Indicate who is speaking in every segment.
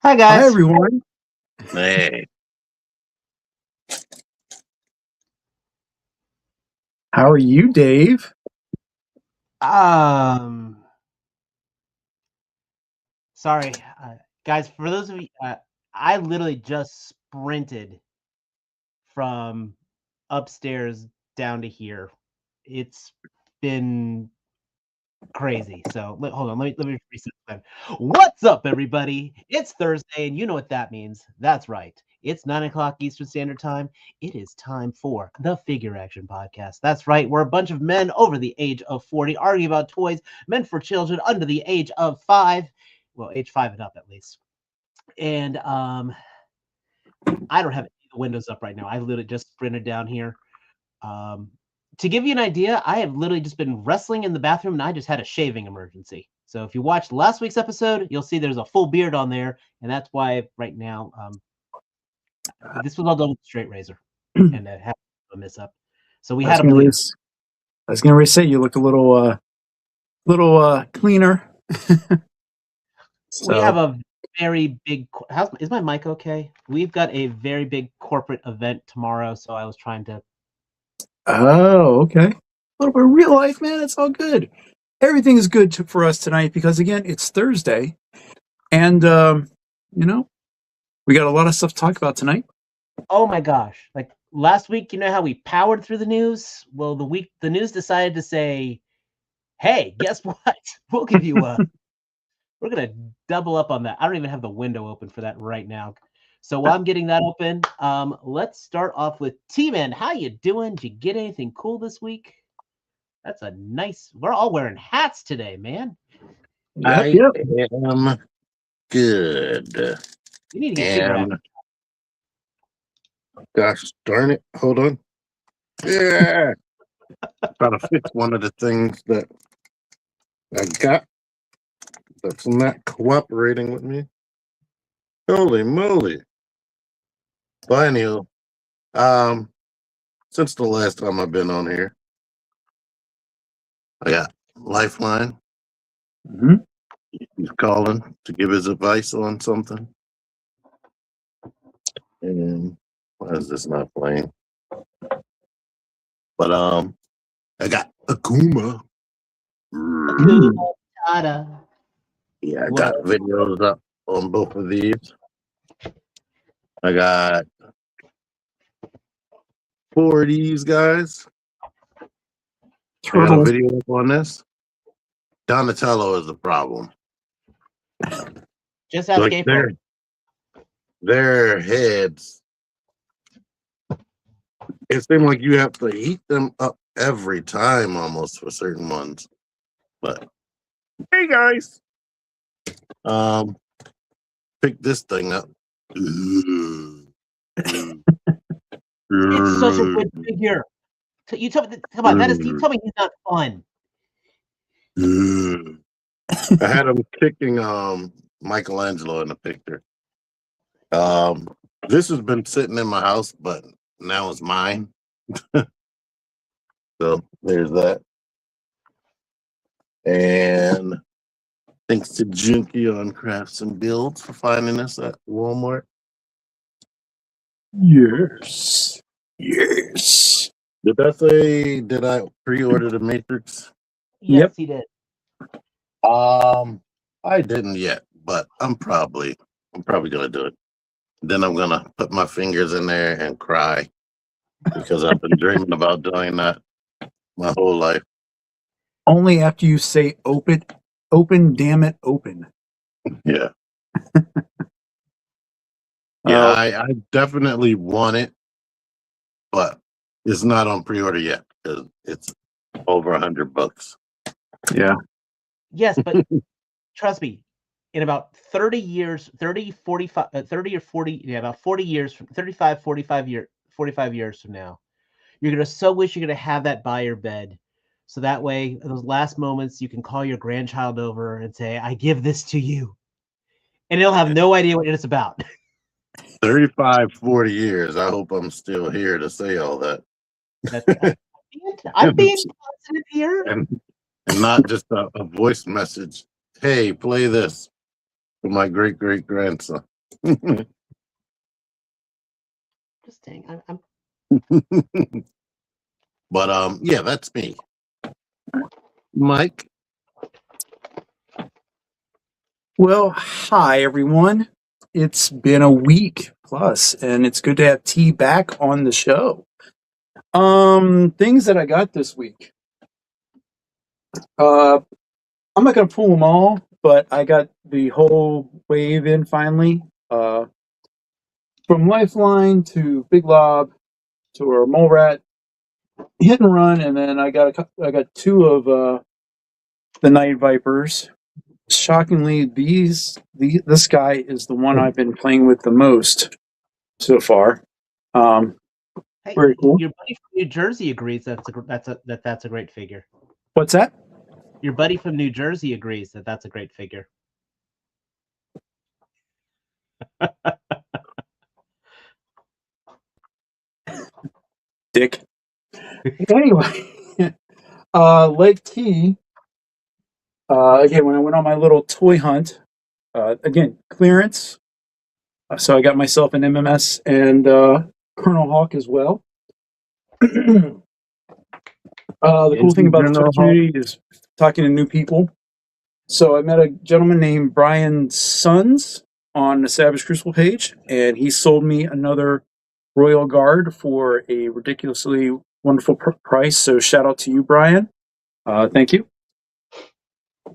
Speaker 1: Hi, guys.
Speaker 2: Hi, everyone.
Speaker 3: Hey.
Speaker 2: How are you, Dave?
Speaker 1: Sorry, guys. For those of you, I literally just sprinted from upstairs down to here. It's been crazy. So hold on. Let me reset that. What's up, everybody? It's Thursday, and you know what that means. That's right. It's 9:00 Eastern Standard Time. It is time for the Figure Action Podcast. That's right. We're a bunch of men over the age of 40 arguing about toys meant for children under the age of 5. Well, age 5 and up, at least. And I don't have any windows up right now. I literally just sprinted down here. To give you an idea, I have literally just been wrestling in the bathroom, and I just had a shaving emergency. So if you watched last week's episode, you'll see there's a full beard on there, and that's why right now this was all done with a straight razor, and it had a miss up. So we had a bleeder.
Speaker 2: I was gonna say you look a little cleaner.
Speaker 1: We have a very big. Is my mic okay? We've got a very big corporate event tomorrow, so I was trying to.
Speaker 2: Oh, okay. A little bit of real life, man. It's all good. Everything is good for us tonight because again, it's Thursday, and we got a lot of stuff to talk about tonight.
Speaker 1: Oh my gosh! Like last week, you know how we powered through the news? Well, the news decided to say, "Hey, guess what? We'll give you a." We're gonna double up on that. I don't even have the window open for that right now. So while I'm getting that open, let's start off with T-Man. How you doing? Did you get anything cool this week? That's a nice. We're all wearing hats today, man.
Speaker 3: I am good.
Speaker 1: You need to get figure out.
Speaker 3: Gosh darn it. Hold on. Yeah. Trying to fix one of the things that I got that's not cooperating with me. Holy moly. But anyway, since the last time I've been on here, I got Lifeline.
Speaker 2: Mm-hmm.
Speaker 3: He's calling to give his advice on something. And why is this not playing? But I got Akuma. Yeah, I got videos up on both of these. I got 4 of these guys. I got a video up on this. Donatello is the problem.
Speaker 1: Just ask like
Speaker 3: their heads. It seems like you have to heat them up every time almost for certain ones. But hey guys. Pick this thing up.
Speaker 1: It's such a good figure. You tell me, come on, you tell me he's not fun.
Speaker 3: I had him kicking Michelangelo in the picture. This has been sitting in my house, but now it's mine. So there's that. And thanks to Junkie on Crafts and Builds for finding us at Walmart.
Speaker 2: Yes.
Speaker 3: Did I pre-order the Matrix?
Speaker 1: Yes, he did.
Speaker 3: I didn't yet, but I'm probably gonna do it. Then I'm gonna put my fingers in there and cry because I've been dreaming about doing that my whole life.
Speaker 2: Only after you say open, damn it, open.
Speaker 3: Yeah. Yeah, I definitely want it, but it's not on pre-order yet because it's over $100.
Speaker 2: Yeah.
Speaker 1: Yes, but trust me, in about 30 years, 30, 45, 30 or 40, yeah, about 40 years, 35, 45 years from now, you're going to so wish you're going to have that by your bed. So that way, those last moments, you can call your grandchild over and say, I give this to you. And they'll have no idea what it's about.
Speaker 3: 35, 40 years. I hope I'm still here to say all that.
Speaker 1: I'm being positive here.
Speaker 3: and not just a voice message. Hey, play this for my great grandson.
Speaker 1: Just saying, I'm
Speaker 3: But yeah, that's me. Mike.
Speaker 2: Well, hi everyone. It's been a week plus, and it's good to have T back on the show. Things that I got this week. I'm not gonna pull them all, but I got the whole wave in finally. From Lifeline to Big Lob to our Mole Rat, Hit and Run, and then I got two of the Night Vipers. Shockingly, this guy is the one I've been playing with the most so far.
Speaker 1: Hey,
Speaker 2: Very cool.
Speaker 1: your buddy from New Jersey agrees that's a great figure.
Speaker 2: What's that?
Speaker 1: Your buddy from New Jersey agrees that that's a great figure.
Speaker 2: Dick. Anyway, Lake T. Again, when I went on my little toy hunt, again clearance. So I got myself an MMS and Colonel Hawk as well. The cool thing about the toy
Speaker 3: General Hall.
Speaker 2: community is talking to new people. So I met a gentleman named Brian Sons on the Savage Crucible page, and he sold me another Royal Guard for a ridiculously wonderful price. So shout out to you, Brian. Thank you.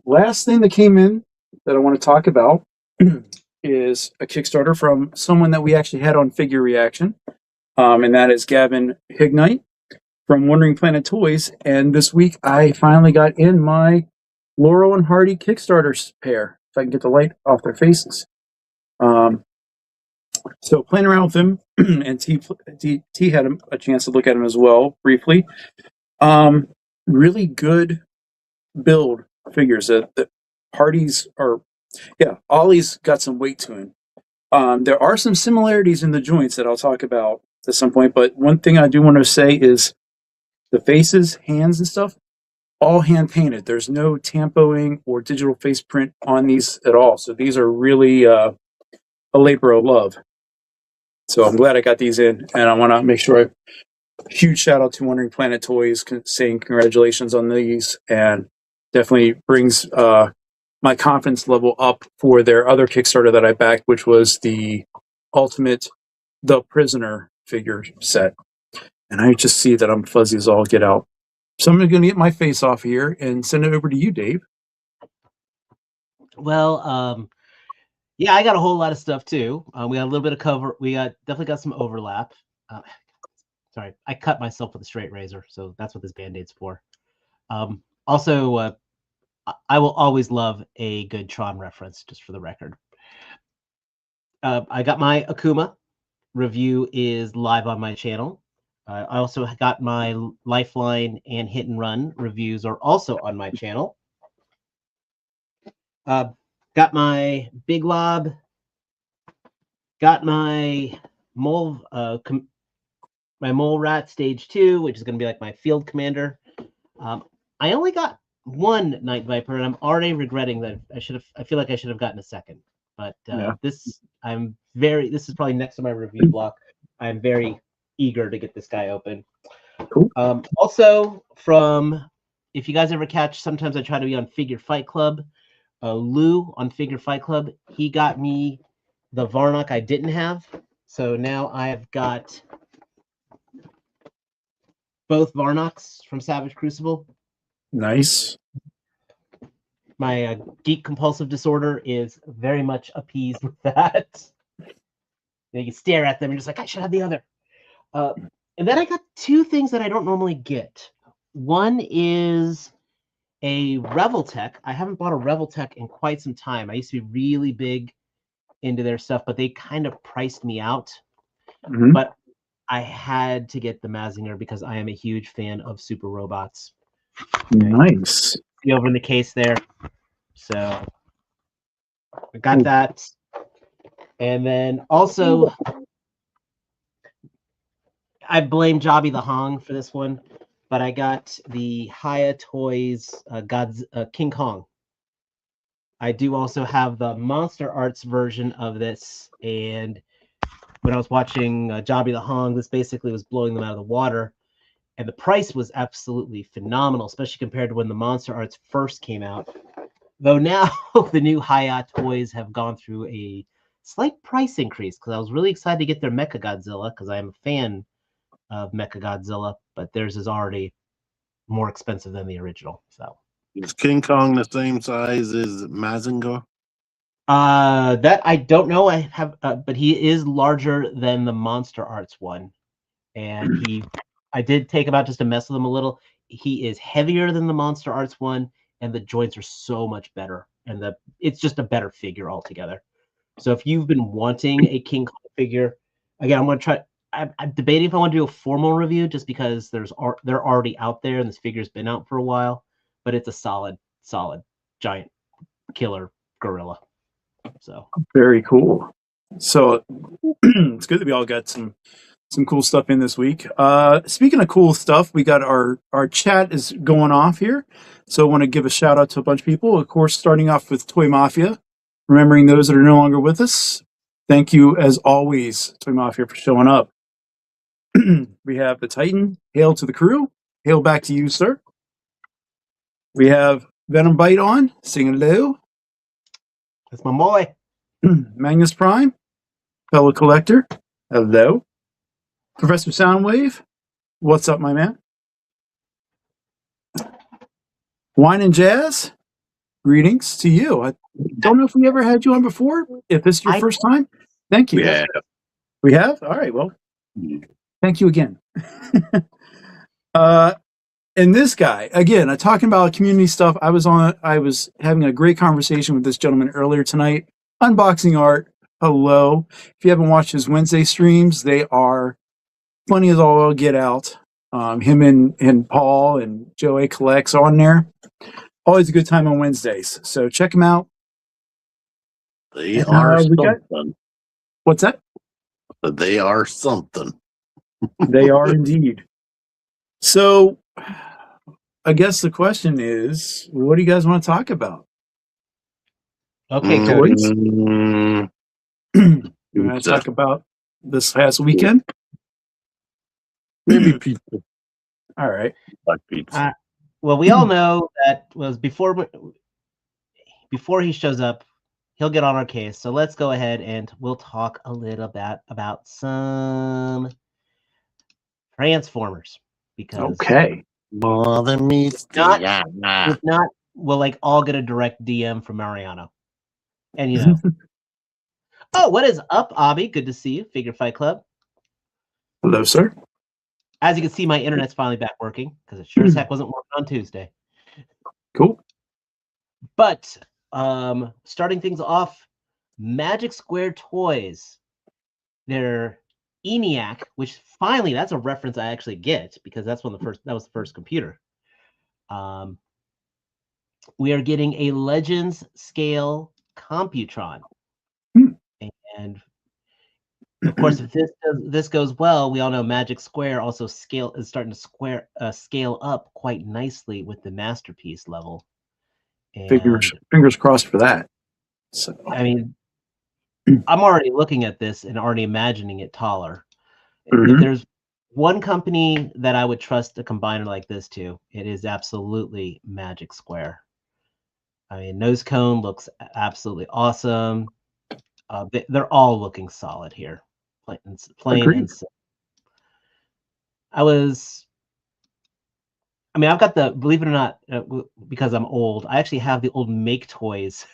Speaker 2: Last thing that came in that I want to talk about is a Kickstarter from someone that we actually had on Figure Reaction, and that is Gavin Hignite from Wandering Planet Toys. And this week I finally got in my Laurel and Hardy Kickstarter pair, if I can get the light off their faces. So playing around with them, and T had a chance to look at them as well briefly. Really good build figures. The Hardy's are, Ollie's got some weight to him. There are some similarities in the joints that I'll talk about at some point, but one thing I do want to say is the faces, hands, and stuff, all hand painted. There's no tampoing or digital face print on these at all. So these are really a labor of love. So I'm glad I got these in, and I want to make sure huge shout out to Wandering Planet Toys saying congratulations on these, and definitely brings my confidence level up for their other Kickstarter that I backed, which was the Ultimate The Prisoner figure set. And I just see that I'm fuzzy as all get out. So I'm going to get my face off here and send it over to you, Dave.
Speaker 1: Well, yeah, I got a whole lot of stuff too. We got a little bit of cover. We definitely got some overlap. Sorry, I cut myself with a straight razor, so that's what this Band-Aid's for. Also, I will always love a good Tron reference, just for the record. I got my Akuma review is live on my channel. I also got my Lifeline and Hit and Run reviews are also on my channel. Got my Big Lob. Got my Mole my Mole Rat Stage 2, which is going to be like my field commander. I only got one Night Viper, and I'm already regretting that I feel like I should have gotten a second. But this is probably next to my review block. I'm very eager to get this guy open.
Speaker 2: Cool.
Speaker 1: Also, if you guys ever catch, sometimes I try to be on Figure Fight Club. Lou on Figure Fight Club, he got me the Varnock I didn't have. So now I've got both Varnocks from Savage Crucible.
Speaker 2: Nice.
Speaker 1: My geek compulsive disorder is very much appeased with that. You stare at them and just like, I should have the other. And then I got two things that I don't normally get. One is a Reveltech. I haven't bought a Reveltech in quite some time. I used to be really big into their stuff, but they kind of priced me out.
Speaker 2: Mm-hmm.
Speaker 1: But I had to get the Mazinger because I am a huge fan of super robots.
Speaker 2: Nice.
Speaker 1: See over in the case there. So I got that. And then also, I blame Jobby the Hong for this one. but I got the Haya Toys King Kong. I do also have the Monster Arts version of this, and when I was watching Jobby the Hong, this basically was blowing them out of the water, and the price was absolutely phenomenal, especially compared to when the Monster Arts first came out. Though now the new Haya toys have gone through a slight price increase because I was really excited to get their Mecha Godzilla because I am a fan of Mecha Godzilla, but theirs is already more expensive than the original. So
Speaker 3: Is King Kong the same size as Mazinger?
Speaker 1: that I don't know. I have, but he is larger than the Monster Arts one, and I did take him out just to mess with him a little. He is heavier than the Monster Arts one, and the joints are so much better, and it's just a better figure altogether. So if you've been wanting a King Kong figure, again, I'm going to try. I'm debating if I want to do a formal review just because they're already out there and this figure's been out for a while, but it's a solid giant killer gorilla. So
Speaker 2: Very cool. So it's good that we all got some cool stuff in this week. Speaking of cool stuff, we got our chat is going off here. So I want to give a shout out to a bunch of people. Of course, starting off with Toy Mafia, remembering those that are no longer with us. Thank you, as always, Toy Mafia, for showing up. We have the Titan. Hail to the crew. Hail back to you, sir. We have Venom Bite on. Sing hello.
Speaker 1: that's my boy.
Speaker 2: Magnus Prime. Fellow collector. Hello. Professor Soundwave. What's up, my man? Wine and Jazz. Greetings to you. I don't know if we ever had you on before. If this is your first time, thank you.
Speaker 3: Yeah.
Speaker 2: We have? All right. Well, thank you again. And this guy, again, talking about community stuff. I was having a great conversation with this gentleman earlier tonight. Unboxing art. Hello. If you haven't watched his Wednesday streams, they are funny as all get out. Him and Paul and Joe A. Collects on there. Always a good time on Wednesdays. So check him out.
Speaker 3: They are something.
Speaker 2: What's that?
Speaker 3: They are something.
Speaker 2: They are indeed. So I guess the question is, what do you guys want to talk about?
Speaker 1: Okay, Cody.
Speaker 2: You want to talk about this past weekend?
Speaker 3: Maybe pizza.
Speaker 2: All right.
Speaker 3: Like pizza.
Speaker 1: Well, we all know that was before he shows up, he'll get on our case. So let's go ahead and we'll talk a little bit about some Transformers because
Speaker 2: Okay.
Speaker 3: More than meets
Speaker 1: if not, we'll like all get a direct DM from Mariano. And you know. Oh, what is up, Abby? Good to see you. Figure Fight Club.
Speaker 2: Hello, sir.
Speaker 1: As you can see, my internet's finally back working because it sure as heck wasn't working on Tuesday.
Speaker 2: Cool.
Speaker 1: But starting things off, Magic Square Toys. Their ENIAC, which finally that's a reference I actually get because that was the first computer. We are getting a Legends scale Computron. And of course, if this goes well, we all know Magic Square also is starting to scale up quite nicely with the Masterpiece level. And
Speaker 2: fingers crossed for that. So
Speaker 1: I mean, I'm already looking at this and already imagining it taller. If there's one company that I would trust a combiner like this to, it is absolutely Magic Square. I mean, Nose Cone looks absolutely awesome. They're all looking solid here. Plain and simple. I've got believe it or not, because I'm old, I actually have the old Make Toys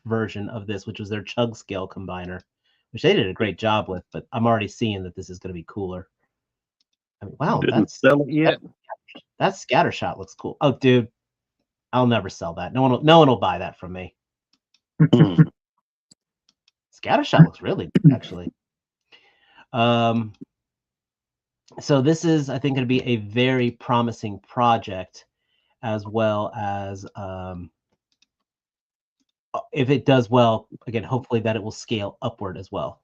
Speaker 1: version of this, which was their Chug Scale combiner, which they did a great job with, but I'm already seeing that this is going to be cooler. I mean, wow,
Speaker 3: Didn't sell it yet.
Speaker 1: That Scattershot looks cool. Oh, dude, I'll never sell that. No one will buy that from me. Scattershot looks really good, actually. So this is, I think, going to be a very promising project, as well as if it does well, again, hopefully that it will scale upward as well.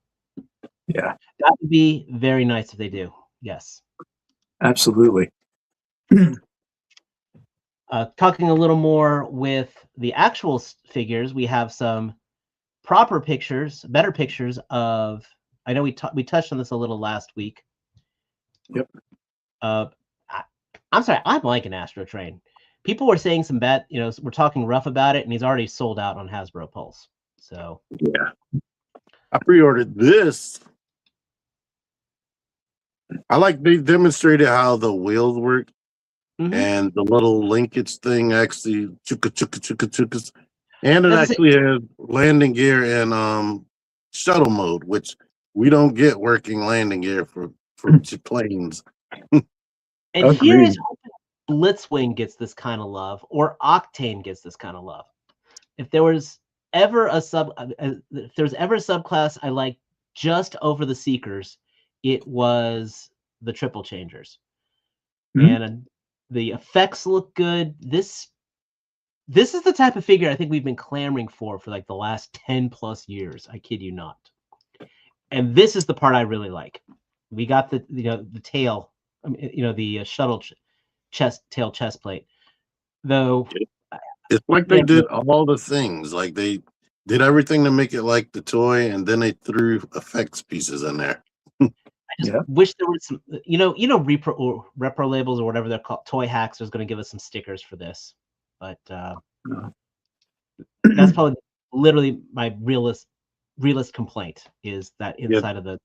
Speaker 2: Yeah,
Speaker 1: that would be very nice if they do. Yes,
Speaker 2: absolutely.
Speaker 1: Talking a little more with the actual figures, we have some proper pictures, better pictures of. I know we touched on this a little last week.
Speaker 2: Yep.
Speaker 1: I'm sorry, I'm liking Astro Train. People were saying some bad, we're talking rough about it, and he's already sold out on Hasbro Pulse. So
Speaker 3: yeah, I pre-ordered this. I like they demonstrated how the wheels work and the little linkage thing actually chukas, and it actually has landing gear and shuttle mode, which we don't get working landing gear for planes.
Speaker 1: And here is hoping Blitzwing gets this kind of love, or Octane gets this kind of love. If there was ever a subclass I liked just over the Seekers, it was the Triple Changers. And the effects look good. This is the type of figure I think we've been clamoring for like the last 10 plus years. I kid you not. And this is the part I really like. We got the tail, the shuttle tail chest plate. Though
Speaker 3: it's like they did all the things. Like they did everything to make it like the toy, and then they threw effects pieces in there.
Speaker 1: I just wish there was some, repro labels or whatever they're called, Toy Hacks was going to give us some stickers for this, but that's probably literally my realist complaint is that inside of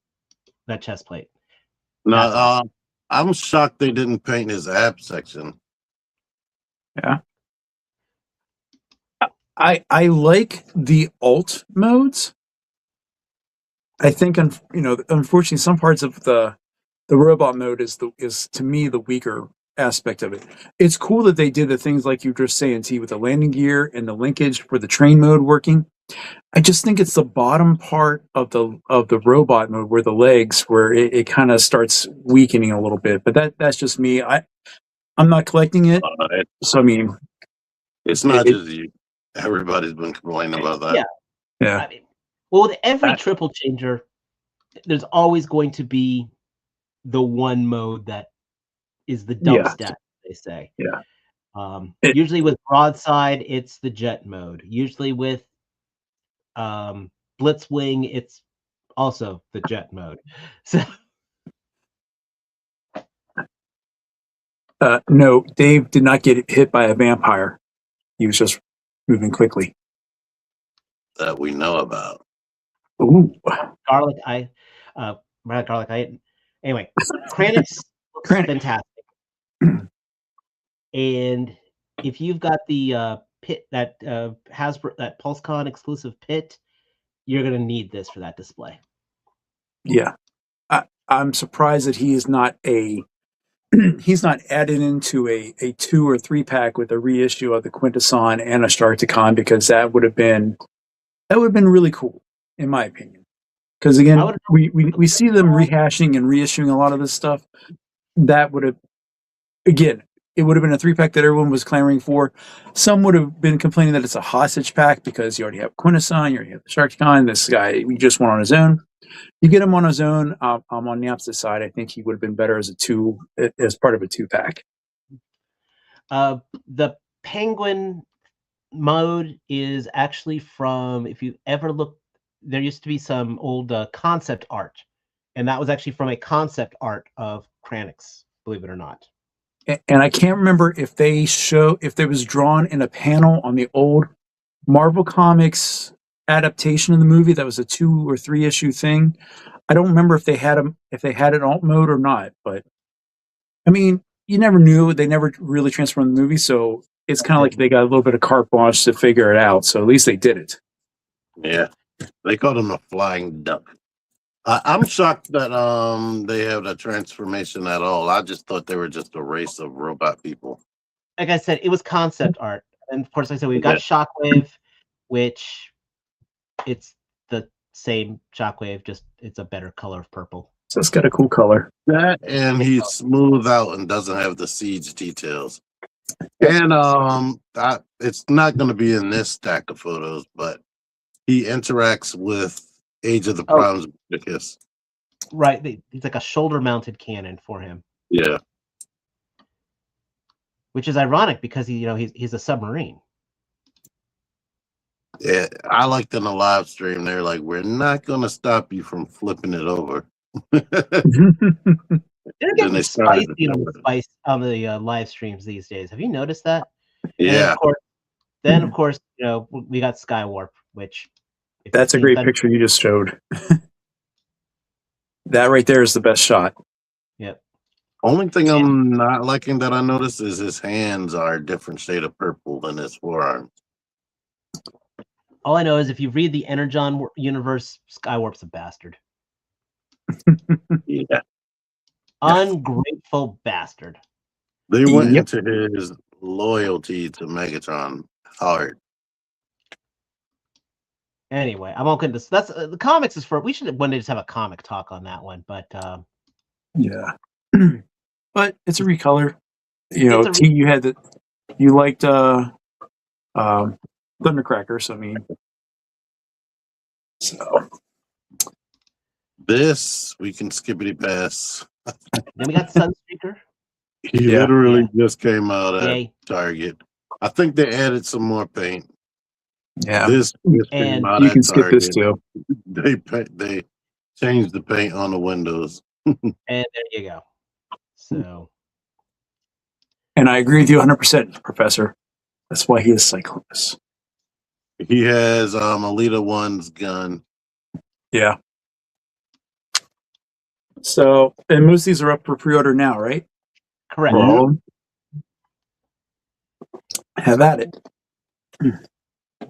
Speaker 1: that chest plate.
Speaker 3: No, I'm shocked they didn't paint his ab section.
Speaker 2: Yeah. I like the alt modes. I think unfortunately some parts of the robot mode is to me the weaker aspect of it. It's cool that they did the things like you were just saying, T, with the landing gear and the linkage for the train mode working. I just think it's the bottom part of the robot mode where the legs where it kind of starts weakening a little bit. But that's just me. I'm not collecting it, so I mean,
Speaker 3: it's not just you. Everybody's been complaining about that.
Speaker 2: Yeah.
Speaker 1: I mean, well, with every triple changer, there's always going to be the one mode that is the dump stat, they say.
Speaker 2: Yeah.
Speaker 1: Usually with broadside, it's the jet mode. Usually with Blitzwing, it's also the jet mode. So
Speaker 2: no, Dave did not get hit by a vampire. He was just moving quickly.
Speaker 3: That we know about.
Speaker 2: Ooh.
Speaker 1: Garlic, anyway, Kranix looks fantastic. And if you've got the pit, that Hasbro, that PulseCon exclusive pit, you're going to need this for that display.
Speaker 2: Yeah. I'm surprised that he is not he's not added into a 2 or 3 pack with a reissue of the Quintesson and a Starticon, because that would have been really cool, in my opinion. Because again, we see them rehashing and reissuing a lot of this stuff. That would have, again, it would have been a 3 pack that everyone was clamoring for. Some would have been complaining that it's a hostage pack because you already have Quintesson, you already have the Starticon. This guy, we just went on his own. You get him on his own. I'm on the opposite side. I think he would have been better as part of a 2 pack.
Speaker 1: The Penguin mode is actually from, if you ever look, there used to be some old concept art, and that was actually from a concept art of Kranix, believe it or not.
Speaker 2: And I can't remember if there was drawn in a panel on the old Marvel Comics adaptation of the movie that was a 2 or 3 issue thing. I don't remember if they had an alt mode or not, but I mean, you never knew. They never really transformed the movie, so it's kind of like they got a little bit of carte blanche to figure it out. So at least they did it.
Speaker 3: Yeah, they called him a flying duck. I'm shocked that they have that transformation at all. I just thought they were just a race of robot people.
Speaker 1: Like I said, it was concept art, and of course, like I said, we've got Shockwave, which it's the same Shockwave, just it's a better color of purple.
Speaker 2: So it's got a cool color.
Speaker 3: That, and he's smooth out and doesn't have the siege details. And it's not going to be in this stack of photos, but he interacts with Age of the Primes.
Speaker 1: Right, he's like a shoulder-mounted cannon for him.
Speaker 3: Yeah.
Speaker 1: which is ironic because he's a submarine.
Speaker 3: Yeah, I liked in the live stream. They're like, "We're not going to stop you from flipping it over."
Speaker 1: They're
Speaker 3: Then
Speaker 1: getting
Speaker 3: they started to
Speaker 1: spicy
Speaker 3: do
Speaker 1: on the
Speaker 3: it.
Speaker 1: live streams these days. Have you noticed that? And
Speaker 3: Yeah,
Speaker 1: of course, we got Skywarp, which if you've
Speaker 2: That's a
Speaker 1: seen
Speaker 2: great picture you just showed. That right there is the best shot.
Speaker 1: Yep.
Speaker 3: only thing I'm not liking that I noticed is his hands are a different shade of purple than his forearms.
Speaker 1: All I know is if you read the Energon universe, Skywarp's a bastard.
Speaker 3: Yeah,
Speaker 1: Ungrateful bastard.
Speaker 3: they went
Speaker 2: Yep.
Speaker 3: into his loyalty to Megatron hard.
Speaker 1: Anyway, I won't get into that's the comics is for. We should one day just have a comic talk on that one, but
Speaker 2: Yeah. But it's a recolor.
Speaker 1: It's a
Speaker 2: T, you liked Thundercrackers, I mean. So
Speaker 3: This we can skippity pass.
Speaker 1: then we got Sunstreaker.
Speaker 3: He
Speaker 2: Yeah.
Speaker 3: literally just came out at
Speaker 1: Yay.
Speaker 3: Target. I think they added some more paint.
Speaker 2: yeah.
Speaker 3: This
Speaker 1: And
Speaker 3: came out
Speaker 2: You
Speaker 3: at
Speaker 2: can skip this
Speaker 3: Target.
Speaker 2: too.
Speaker 3: They changed the paint on the windows.
Speaker 1: And there you go. So
Speaker 2: And I agree with you 100%, Professor. That's why he is Cyclops.
Speaker 3: He has Alita One's gun.
Speaker 2: Yeah. So, and most of these are up for pre-order now, right?
Speaker 1: correct.
Speaker 2: For all of them? Have at it.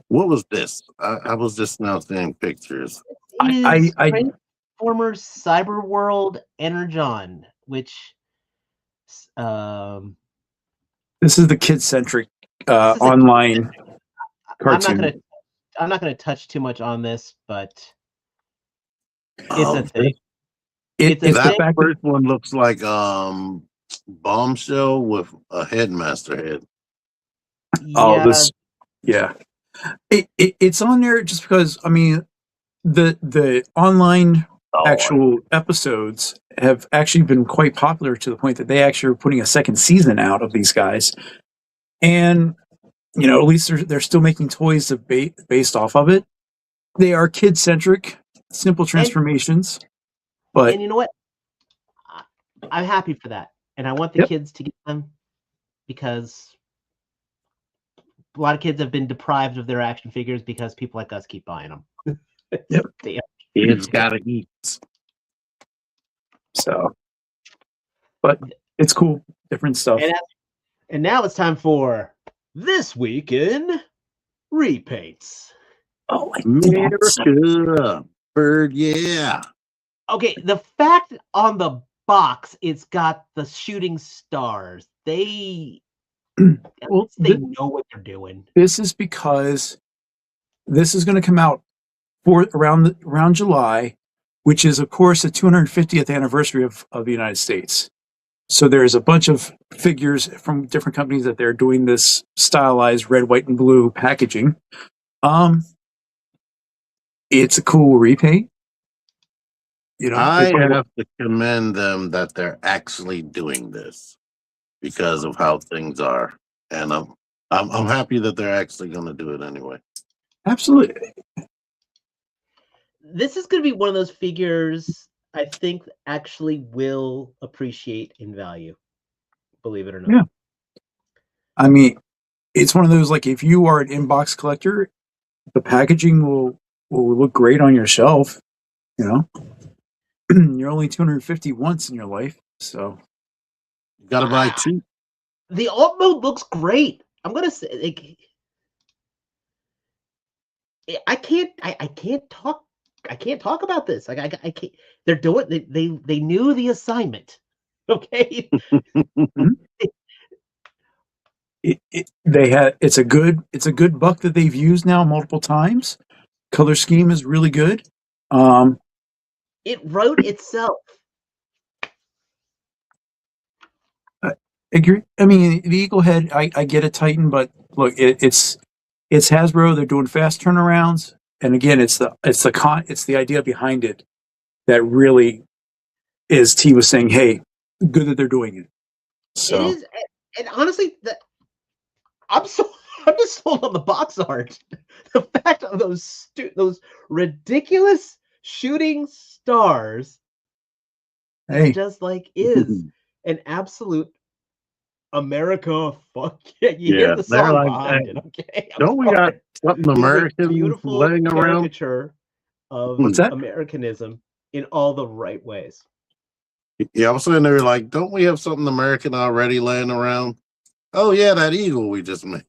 Speaker 3: What was this? I was just now seeing pictures.
Speaker 1: It is
Speaker 2: I
Speaker 1: Transformers Cyber World Energon, which
Speaker 2: this is the kid-centric
Speaker 1: This is a
Speaker 2: online cartoon.
Speaker 1: I'm not gonna touch too much on this, but it's
Speaker 3: Oh,
Speaker 1: a thing.
Speaker 2: It's
Speaker 1: a
Speaker 2: the
Speaker 3: That
Speaker 2: fact that
Speaker 3: first one looks like Bombshell with a headmaster head.
Speaker 2: It's on there just because I mean the online actual episodes have actually been quite popular to the point that they actually are putting a second season out of these guys, and at least they're still making toys based off of it. They are kid centric, simple transformations, but
Speaker 1: and you know what? I'm happy for that, and I want the
Speaker 2: Yep.
Speaker 1: kids to get them because a lot of kids have been deprived of their action figures because people like us keep buying them.
Speaker 2: Yep.
Speaker 3: Kids gotta eat.
Speaker 2: So, but it's cool, different stuff.
Speaker 1: And now it's time for This Week in Repaints.
Speaker 2: Oh,
Speaker 3: America, bird, yeah.
Speaker 1: Okay, the fact on the box it's got the shooting stars. They
Speaker 2: Well,
Speaker 1: they know what they're doing.
Speaker 2: This is because this is going to come out around July, which is of course the 250th anniversary of the United States. So there's a bunch of figures from different companies that they're doing this stylized red, white, and blue packaging. It's a cool repaint.
Speaker 3: I have to commend them that they're actually doing this because of how things are, and I'm happy that they're actually going to do it anyway.
Speaker 2: Absolutely.
Speaker 1: This is going to be one of those figures I think actually will appreciate in value, believe it or not.
Speaker 2: Yeah. I mean, it's one of those, like, if you are an inbox collector, the packaging will look great on your shelf. You're only 250 once in your life, so
Speaker 3: You got to buy two.
Speaker 1: The alt mode looks great. I'm gonna say, like, I can't talk about this. Like, I can't. They're doing. They knew the assignment. Okay.
Speaker 2: it's a good buck that they've used now multiple times. Color scheme is really good.
Speaker 1: It wrote itself.
Speaker 2: Agree. I mean, the Eagle Head, I get it, Titan, but look, it's Hasbro. They're doing fast turnarounds, and again, it's the idea behind it that really is. T was saying, "Hey, good that they're doing it." So
Speaker 1: It is, And honestly, I'm so I'm just sold on the box art. The fact of those ridiculous shooting stars is
Speaker 2: Hey,
Speaker 1: just like is an absolute America. Fuck yeah! You hear
Speaker 3: Yeah,
Speaker 1: the
Speaker 3: they're
Speaker 1: song
Speaker 3: like,
Speaker 1: behind it, okay? I'm
Speaker 3: don't we got
Speaker 1: sorry.
Speaker 3: something
Speaker 1: It is a
Speaker 3: American
Speaker 1: beautiful
Speaker 3: laying around?
Speaker 1: caricature of
Speaker 2: what's that?
Speaker 1: Americanism in all the right ways.
Speaker 3: Yeah, I was saying they were like, don't we have something American already laying around? Oh yeah, that eagle we just made.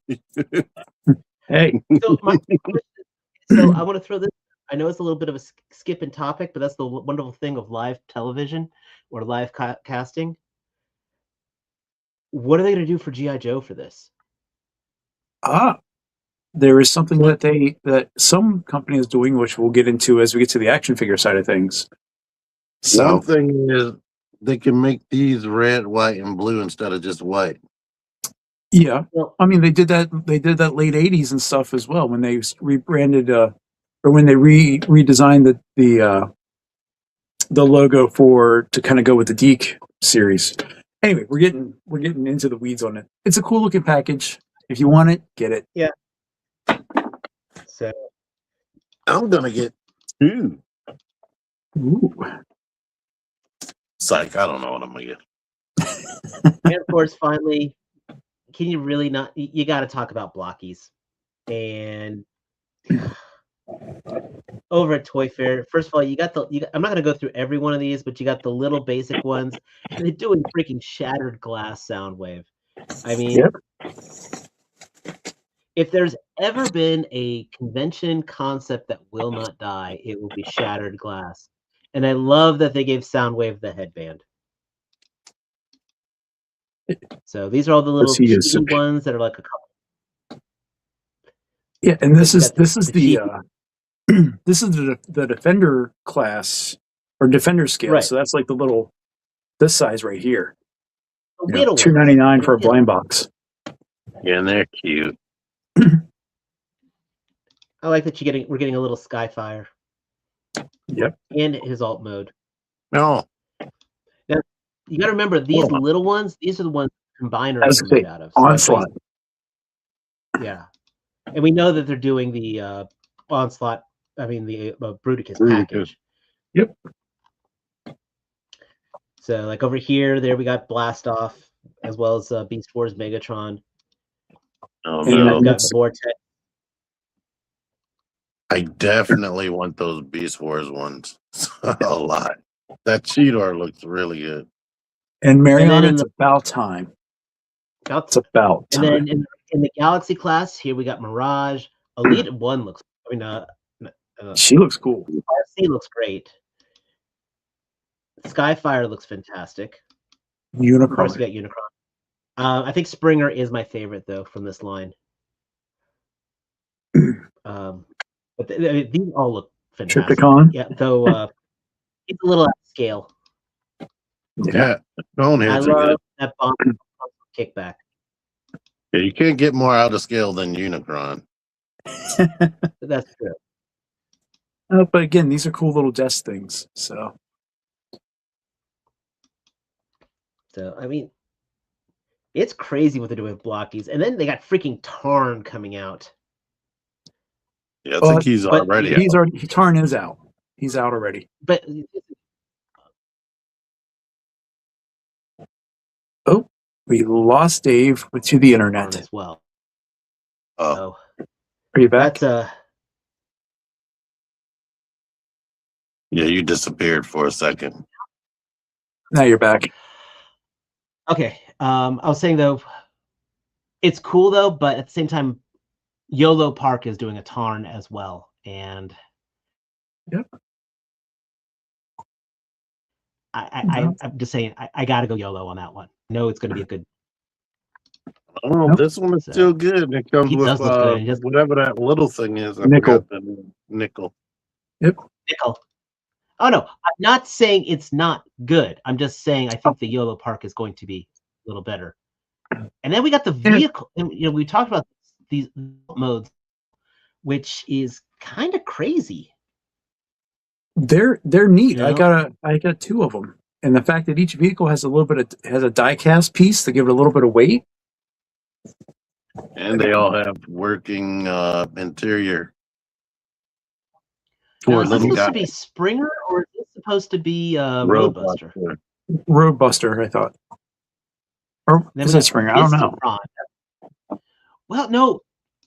Speaker 2: Hey,
Speaker 1: So my question, so I want to throw this. I know it's a little bit of a skip in topic, but that's the wonderful thing of live television or live casting. What are they going to do for GI Joe for this?
Speaker 2: ah, there is something
Speaker 1: What?
Speaker 2: that some company is doing, which we'll get into as we get to the action figure side of things.
Speaker 3: One
Speaker 2: So,
Speaker 3: thing is they can make these red, white, and blue instead of just white.
Speaker 2: yeah,
Speaker 1: Well,
Speaker 2: I mean they did that. They did that late '80s and stuff as well when they rebranded, or when they redesigned the logo for to kind of go with the Deke series. Anyway, we're getting into the weeds on it. It's a cool looking package. If you want it, get it.
Speaker 1: yeah. So,
Speaker 3: I'm gonna get two.
Speaker 2: Ooh.
Speaker 3: Psych, I don't know what I'm gonna get.
Speaker 1: and of course, finally, can you really not? You got to talk about Blockies and over at Toy Fair. First of all, I'm not going to go through every one of these, but you got the little basic ones, and they're doing freaking shattered glass sound wave. I mean,
Speaker 2: Yep.
Speaker 1: if there's ever been a convention concept that will not die, it will be shattered glass. And I love that they gave Soundwave the headband. So these are all the little
Speaker 2: He is
Speaker 1: chibi
Speaker 2: superior.
Speaker 1: ones that are like a couple.
Speaker 2: Yeah, and
Speaker 1: Like you got
Speaker 2: this is
Speaker 1: the cheap,
Speaker 2: this is the defender class or defender scale.
Speaker 1: right?
Speaker 2: So that's like the little this size right here.
Speaker 1: The
Speaker 2: You know,
Speaker 1: little ones.
Speaker 2: $2.99
Speaker 1: And
Speaker 2: for a
Speaker 1: again,
Speaker 2: blind box.
Speaker 3: Yeah, and they're cute.
Speaker 1: I like that we're getting a little Skyfire
Speaker 2: Yep.
Speaker 1: and his alt mode.
Speaker 3: No,
Speaker 1: Now you got to remember these
Speaker 3: well,
Speaker 1: little ones. These are the ones
Speaker 2: As
Speaker 1: combiners are
Speaker 2: I
Speaker 1: made
Speaker 2: say,
Speaker 1: out of. So that's why,
Speaker 2: onslaught.
Speaker 1: yeah. And we know that they're doing the onslaught. I mean the Bruticus
Speaker 3: really good.
Speaker 1: package.
Speaker 2: Yep.
Speaker 1: So like over here, there we got Blast Off as well as Beast Wars Megatron.
Speaker 3: Oh
Speaker 2: And
Speaker 1: Here
Speaker 3: no,
Speaker 1: we've got
Speaker 2: that's
Speaker 1: Vortex.
Speaker 3: I definitely want those Beast Wars ones a lot. That Cheetor looks really good.
Speaker 2: and
Speaker 1: And then
Speaker 2: Marion,
Speaker 1: in
Speaker 2: it's
Speaker 1: the
Speaker 2: about time.
Speaker 1: about
Speaker 2: It's about
Speaker 1: and then
Speaker 2: time.
Speaker 1: in the Galaxy class, here we got Mirage. Elite One looks. I mean,
Speaker 2: She looks cool.
Speaker 1: RC looks great. Skyfire looks fantastic. Of course,
Speaker 2: Unicron.
Speaker 1: we got Unicron. I think Springer is my favorite though from this line. But these all look fantastic.
Speaker 2: Triptychon.
Speaker 1: Yeah, though it's a little out of scale.
Speaker 3: Yeah, bone
Speaker 1: I
Speaker 3: heads are good.
Speaker 1: love that bomb kickback.
Speaker 3: Yeah, you can't get more out of scale than Unicron.
Speaker 1: That's true.
Speaker 2: But again, these are cool little desk things. So
Speaker 1: So I mean, it's crazy what they're doing with Blockies, and then they got freaking Tarn coming out.
Speaker 3: Yeah, I think he's
Speaker 1: But
Speaker 3: already
Speaker 2: he's
Speaker 3: out.
Speaker 2: already Tarn is out. He's out already.
Speaker 1: but
Speaker 2: Oh, we lost Dave to the
Speaker 1: Tarn
Speaker 2: internet.
Speaker 1: as well.
Speaker 3: Oh,
Speaker 1: So
Speaker 2: Are you back?
Speaker 1: that's
Speaker 3: yeah, you disappeared for a second.
Speaker 2: Now you're back.
Speaker 1: okay. I was saying though, it's cool though, but at the same time, YOLO Park is doing a Tarn as well, and
Speaker 2: Yep.
Speaker 1: I'm just saying I got to go YOLO on that one. No, it's going to be a good.
Speaker 3: Oh,
Speaker 2: Nope.
Speaker 3: this one is
Speaker 1: So,
Speaker 3: still good. It comes
Speaker 1: he
Speaker 3: with
Speaker 1: does look good. He just
Speaker 3: whatever that little thing is. I
Speaker 2: Nickel.
Speaker 3: forgot the name. Nickel.
Speaker 2: Yep.
Speaker 1: nickel. Oh no, I'm not saying it's not good. I'm just saying I think the YOLO Park is going to be a little better. And then we got the vehicle. And, we talked about these modes, which is kind of crazy.
Speaker 2: They're neat.
Speaker 1: You
Speaker 2: I
Speaker 1: know?
Speaker 2: got two of them, and the fact that each vehicle has a little bit of has a die cast piece to give it a little bit of weight.
Speaker 3: And they all have working interior.
Speaker 1: Now,
Speaker 3: Poor
Speaker 1: is this
Speaker 3: little
Speaker 1: supposed
Speaker 3: guy.
Speaker 1: to be Springer or is this supposed to be Roadbuster?
Speaker 3: Roadbuster.
Speaker 2: Roadbuster, I thought. Or
Speaker 1: Then
Speaker 2: is
Speaker 1: we
Speaker 2: that
Speaker 1: got
Speaker 2: Springer? I don't know.
Speaker 1: Fistitron. Well,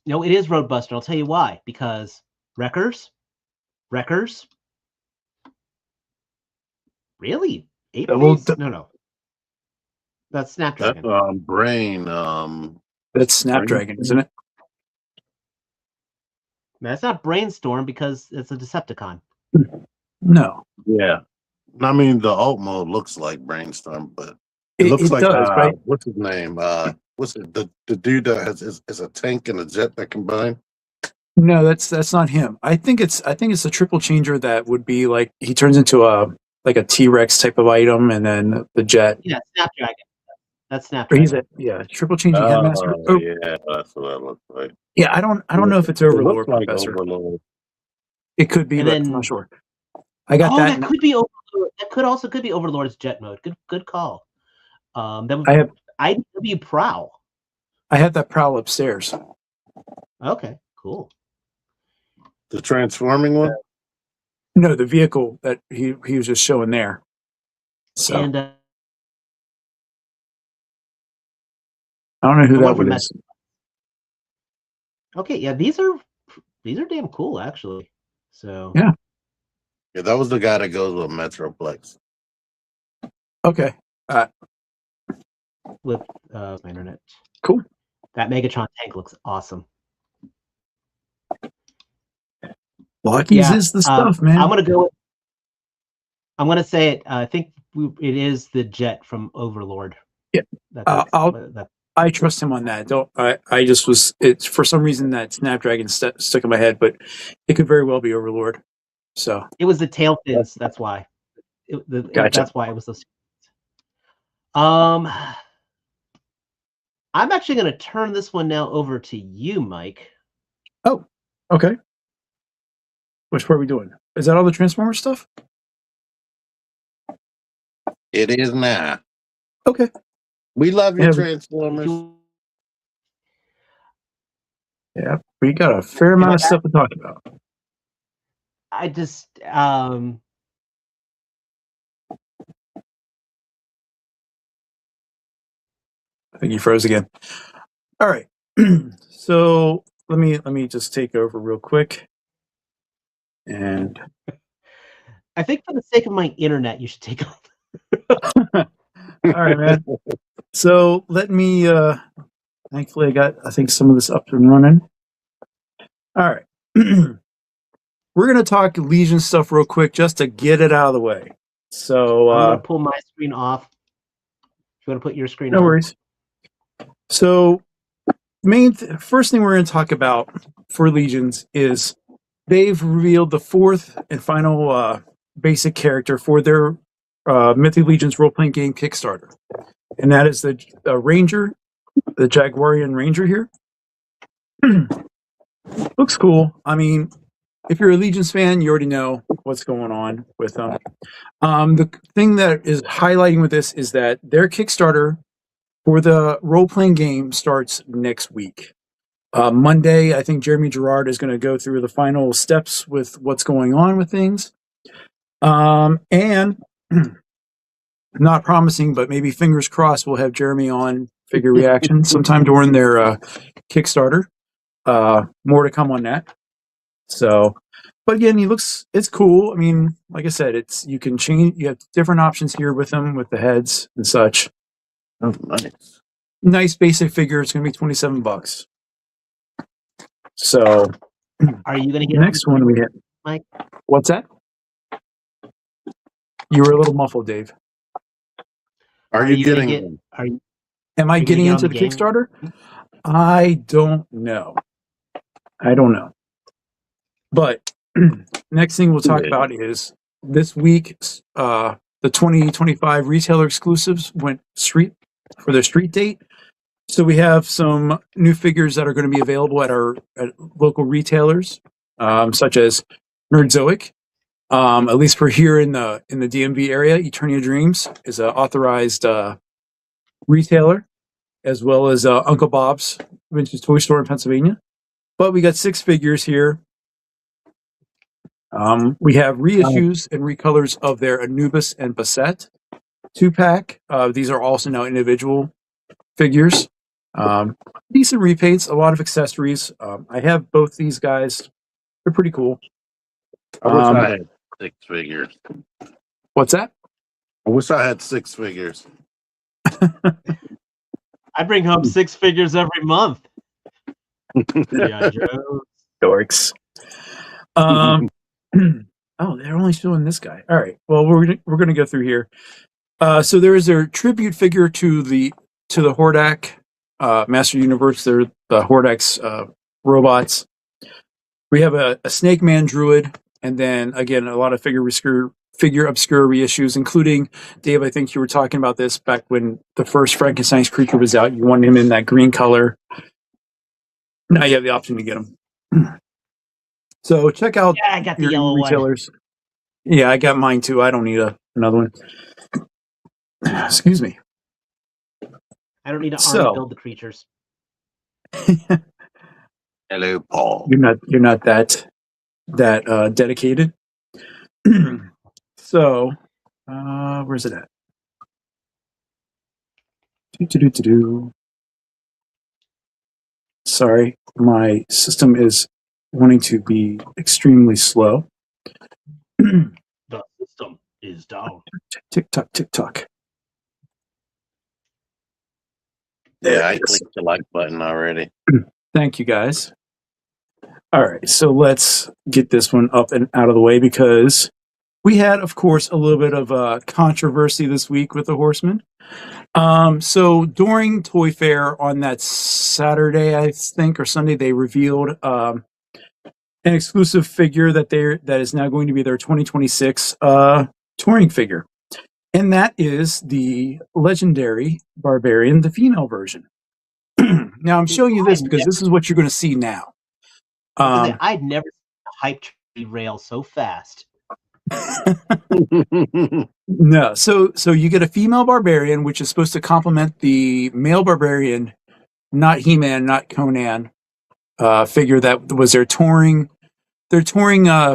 Speaker 1: no, it is Roadbuster. I'll tell you why. Because Wreckers, really, Ape
Speaker 2: Well,
Speaker 1: Face? No, that's
Speaker 3: That's
Speaker 1: Snapdragon.
Speaker 3: Brain.
Speaker 2: that's
Speaker 3: Brain.
Speaker 2: Snapdragon, isn't it?
Speaker 1: That's not Brainstorm because it's a Decepticon.
Speaker 2: No,
Speaker 3: Yeah. I mean, the alt mode looks like Brainstorm, but it looks
Speaker 2: it
Speaker 3: like
Speaker 2: does, right?
Speaker 3: what's his name? What's it? The dude that is a tank and a jet that combine.
Speaker 2: No, that's not him. I think it's a triple changer that would be like he turns into a like a T-Rex type of item, and then the jet.
Speaker 1: Yeah, Snapdragon. That's
Speaker 2: Or he's
Speaker 1: Snapdragon.
Speaker 2: triple changing headmaster.
Speaker 3: Oh
Speaker 2: Oh,
Speaker 3: yeah, that's what that looks like.
Speaker 2: yeah. I don't know if it's
Speaker 3: It looks
Speaker 2: Overlord,
Speaker 3: like
Speaker 2: Professor.
Speaker 3: Overlord.
Speaker 2: It could be,
Speaker 1: And
Speaker 2: but I'm not
Speaker 1: then,
Speaker 2: sure. I got that.
Speaker 1: that could be Overlord. That could be Overlord's jet mode. Good call. That would
Speaker 2: I have
Speaker 1: IDW Prowl.
Speaker 2: I have that prowl upstairs.
Speaker 1: Okay, cool.
Speaker 3: The transforming one.
Speaker 2: No, the vehicle that he was just showing there. So
Speaker 1: And
Speaker 2: I don't know who
Speaker 1: the
Speaker 2: that
Speaker 1: one from
Speaker 2: one
Speaker 1: Met-
Speaker 2: is.
Speaker 1: Okay, yeah, these are damn cool actually. So
Speaker 2: Yeah.
Speaker 3: Yeah, that was the guy that goes with Metroplex.
Speaker 2: Okay.
Speaker 1: with my internet.
Speaker 2: Cool.
Speaker 1: That Megatron tank looks awesome.
Speaker 2: Lockies is the stuff, man.
Speaker 1: I'm gonna say it. I think it is the jet from Overlord.
Speaker 2: Yeah. I trust him on that. Don't I just was it's for some reason that Snapdragon stuck in my head, but it could very well be Overlord. So
Speaker 1: it was the tail fins. That's why.
Speaker 2: Gotcha.
Speaker 1: That's why it was those. I'm actually going to turn this one now over to you, Mike.
Speaker 2: Oh, okay. Which part are we doing? Is that all the Transformer stuff?
Speaker 3: It is now.
Speaker 2: Okay.
Speaker 3: We love you, Transformers.
Speaker 2: Yeah, we got a fair amount of stuff to talk about.
Speaker 1: I just
Speaker 2: I think you froze again. All right. So let me just take over real quick. And
Speaker 1: I think for the sake of my internet, you should take over.
Speaker 2: all right, man. So let me thankfully I think some of this up and running. All right. We're gonna talk Legion stuff real quick just to get it out of the way. So
Speaker 1: I'm gonna pull my screen off. You want to put your screen on?
Speaker 2: No worries. So first thing we're going to talk about for Legions is they've revealed the fourth and final basic character for their Mythic Legions role-playing game Kickstarter, and that is the Ranger, the Jaguarian Ranger here. Looks cool. I mean, if you're a Legions fan, you already know what's going on with them. The thing that is highlighting with this is that their Kickstarter for the role-playing game starts next week. Monday, I think Jeremy Gerard is going to go through the final steps with what's going on with things. And not promising, but maybe fingers crossed we'll have Jeremy on Figure Reaction sometime during their Kickstarter. More to come on that. So, but again, it's cool. I mean, like I said, you have different options here with them, with the heads and such.
Speaker 3: Oh, nice.
Speaker 2: Nice basic figure. It's going to be $27. So,
Speaker 1: are you going to
Speaker 2: get next one we hit?
Speaker 1: Mike?
Speaker 2: What's that? You were a little muffled, Dave.
Speaker 3: Are you getting?
Speaker 2: Am I getting into the Kickstarter? I don't know. But next thing we'll talk about is this week. The 2025 retailer exclusives went for their street date. So we have some new figures that are going to be available at local retailers, such as Nerdzoic. At least for here in the DMV area, Eternia Dreams is an authorized retailer. as well as Uncle Bob's Vintage Toy Store in Pennsylvania. But we got 6 figures here. We have reissues and recolors of their Anubis and Basset 2-pack. These are also now individual figures. Decent repaints, a lot of accessories. I have both these guys. They're pretty cool.
Speaker 3: I wish I had 6 figures.
Speaker 2: What's that?
Speaker 3: I wish I had 6 figures.
Speaker 1: I bring home 6 figures every month. G.I.Joe.
Speaker 2: Dorks. Oh, they're only showing this guy. All right. Well, we're gonna go through here. So there is their tribute figure to the Hordak Master Universe. They're the Hordak's robots. We have a Snake Man Druid, and then again a lot of figure obscure reissues, including Dave. I think you were talking about this back when the first Frankenstein's creature was out. You wanted him in that green color. Now you have the option to get him. So check out
Speaker 1: I got the
Speaker 2: your
Speaker 1: yellow
Speaker 2: retailers. One. Yeah, I got mine too. I don't need another one. Excuse me.
Speaker 1: I don't need to army build the creatures.
Speaker 3: Hello, Paul.
Speaker 2: You're not that dedicated. So, where's it at? Sorry, my system is wanting to be extremely slow.
Speaker 1: The system is down.
Speaker 2: Tick tock.
Speaker 3: Yeah, I clicked the like button already.
Speaker 2: Thank you, guys. All right, so let's get this one up and out of the way because we had, of course, a little bit of controversy this week with the Horsemen. So during Toy Fair on that Saturday, I think, or Sunday, they revealed an exclusive figure that is now going to be their 2026 touring figure, and that is the legendary Barbarian, the female version. Now I'm showing you this because this is what you're going to see now.
Speaker 1: I'd never seen a hype tree rail so fast.
Speaker 2: No, so you get a female Barbarian, which is supposed to complement the male Barbarian, not He-Man, not Conan figure that was their touring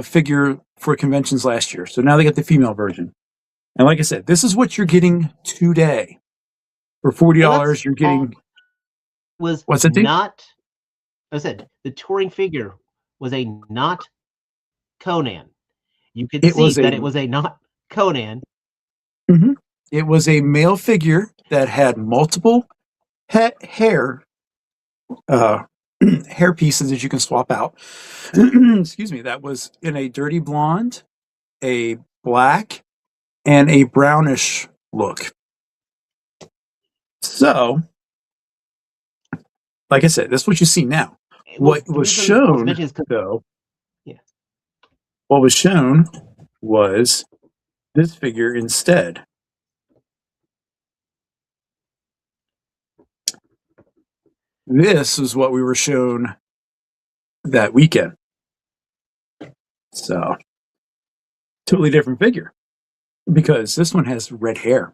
Speaker 2: figure for conventions last year. So now they got the female version, and like I said, this is what you're getting today for $40. You're getting what's it?
Speaker 1: Not. I said the touring figure was a not Conan. You could see that it was a not Conan.
Speaker 2: Mm-hmm. It was a male figure that had multiple hair pieces that you can swap out. Excuse me. That was in a dirty blonde, a black, and a brownish look. So, like I said, that's what you see now. What was shown, though, what was shown was this figure instead. This is what we were shown that weekend. So, totally different figure because this one has red hair.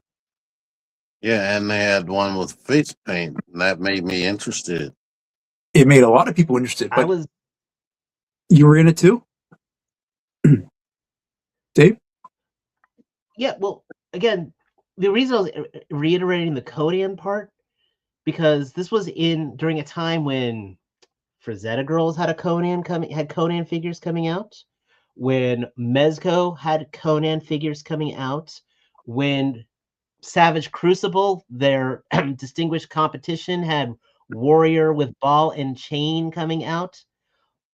Speaker 3: Yeah, and they had one with face paint, and that made me interested.
Speaker 2: It made a lot of people interested. But you were in it too, Dave?
Speaker 1: Yeah. Well, again, the reason I was reiterating the Conan part because this was during a time when Frazetta Girls had Conan figures coming out, when Mezco had Conan figures coming out, when Savage Crucible, their distinguished competition, had Warrior with Ball and Chain coming out.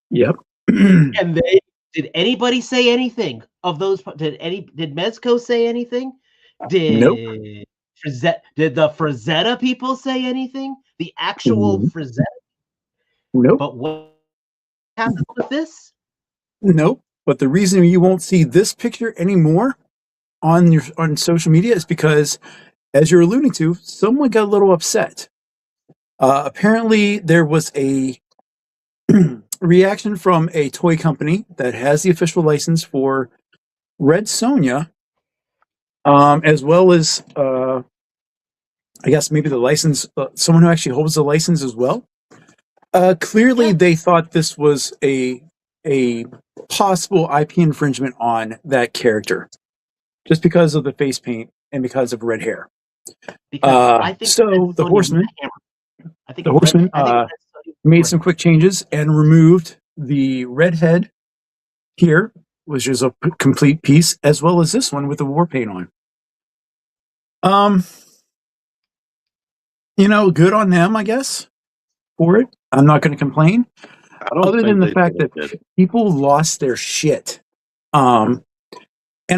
Speaker 2: Yep.
Speaker 1: And did anybody say anything of those? Did Mezco say anything?
Speaker 2: Nope.
Speaker 1: Did the Frazetta people say anything? The actual Frazetta?
Speaker 2: Nope.
Speaker 1: But what happened with this?
Speaker 2: Nope. But the reason you won't see this picture anymore on social media is because, as you're alluding to, someone got a little upset. Apparently, there was a reaction from a toy company that has the official license for Red Sonja, as well as I guess maybe the license, someone who actually holds the license as well. Clearly,
Speaker 1: Yeah.
Speaker 2: they thought this was a possible IP infringement on that character, just because of the face paint and because of red hair.
Speaker 1: Because I think Red
Speaker 2: So
Speaker 1: Sonja used a hammer. I think
Speaker 2: The Horseman
Speaker 1: I think Red Sonja
Speaker 2: made
Speaker 1: hammered
Speaker 2: some
Speaker 1: him.
Speaker 2: quick changes and removed the red head here, which is a complete piece, as well as this one with the war paint on. Good on them, I guess, for it. I'm not going to complain,
Speaker 3: I don't
Speaker 2: other
Speaker 3: think
Speaker 2: than the
Speaker 3: they
Speaker 2: fact
Speaker 3: did
Speaker 2: that
Speaker 3: it.
Speaker 2: people lost their shit. And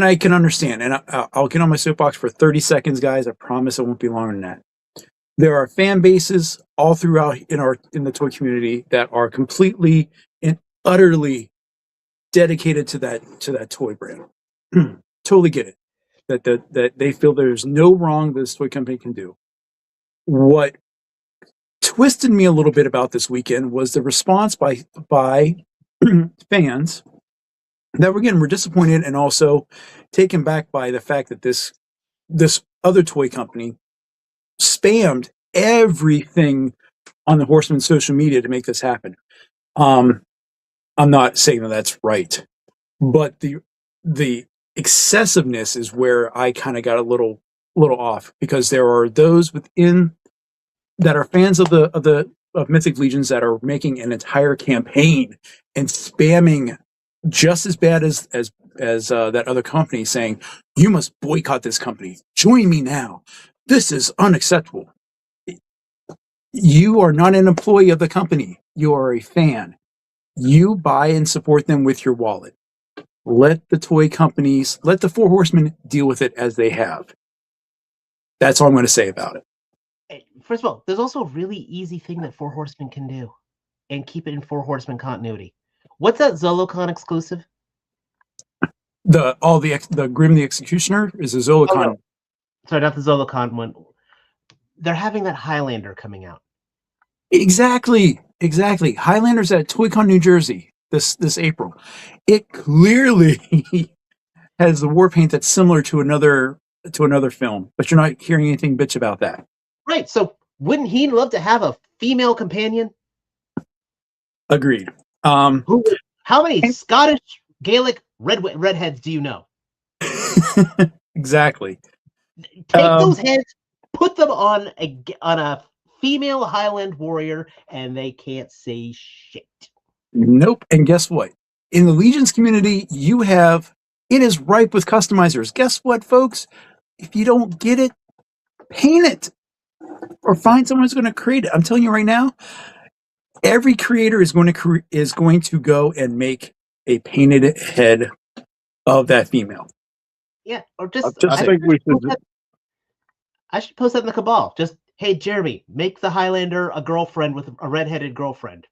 Speaker 2: I can understand, and I'll get on my soapbox for 30 seconds, guys. I promise it won't be longer than that. There are fan bases all throughout in the toy community that are completely and utterly dedicated to that toy brand. Totally get it. That they feel there's no wrong this toy company can do. What twisted me a little bit about this weekend was the response by fans that were disappointed and also taken back by the fact that this other toy company spammed everything on the Horseman social media to make this happen. I'm not saying that that's right, but the excessiveness is where I kind of got a little off, because there are those within that are fans of Mythic Legions that are making an entire campaign and spamming just as bad as that other company, saying, "You must boycott this company. Join me now. This is unacceptable." You are not an employee of the company. You are a fan. You buy and support them with your wallet. Let the toy companies, let the Four Horsemen deal with it as they have. That's all I'm going to say about it.
Speaker 1: First of all, there's also a really easy thing that Four Horsemen can do and keep it in Four Horsemen continuity. What's that Zolocon exclusive?
Speaker 2: The Grim the Executioner is a Zolocon.
Speaker 1: Oh, no. Sorry, not the Zolocon one. They're having that Highlander coming out.
Speaker 2: Exactly. Highlander's at ToyCon New Jersey this April. It clearly has the war paint that's similar to another film, but you're not hearing anything bitch about that.
Speaker 1: Right. So wouldn't he love to have a female companion?
Speaker 2: Agreed.
Speaker 1: How many Scottish Gaelic redheads do you know?
Speaker 2: Exactly.
Speaker 1: Take those heads, put them on a female Highland warrior, and they can't say shit.
Speaker 2: Nope. And guess what? In the Legions community, it is ripe with customizers. Guess what, folks? If you don't get it, paint it or find someone who's going to create it. I'm telling you right now, every creator is going to go and make a painted head of that female.
Speaker 1: Yeah, or just
Speaker 3: I think we should.
Speaker 1: I should post that in the Cabal. Just, hey, Jeremy, make the Highlander a girlfriend with a redheaded girlfriend.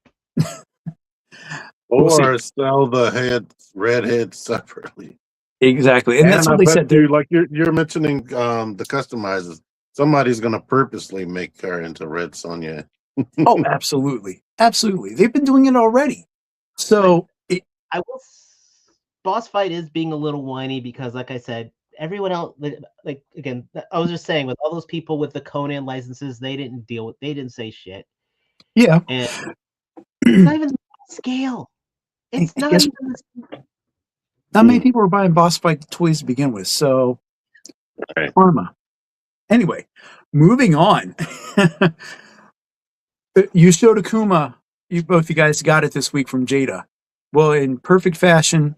Speaker 3: Or sell the redhead separately.
Speaker 2: Exactly, and that's what they said.
Speaker 3: Like you're mentioning the customizers. Somebody's going to purposely make her into Red Sonja.
Speaker 2: Oh, absolutely. They've been doing it already. So
Speaker 1: I will. Boss Fight is being a little whiny because, like I said, everyone else, like again, I was just saying, with all those people with the Conan licenses, they didn't say shit.
Speaker 2: Yeah,
Speaker 1: and it's not even scale. It's not even.
Speaker 2: Not many people are buying Boss Fight toys to begin with, so
Speaker 3: right.
Speaker 2: Karma. Anyway, moving on. You showed Akuma. You guys got it this week from Jada. Well, in perfect fashion,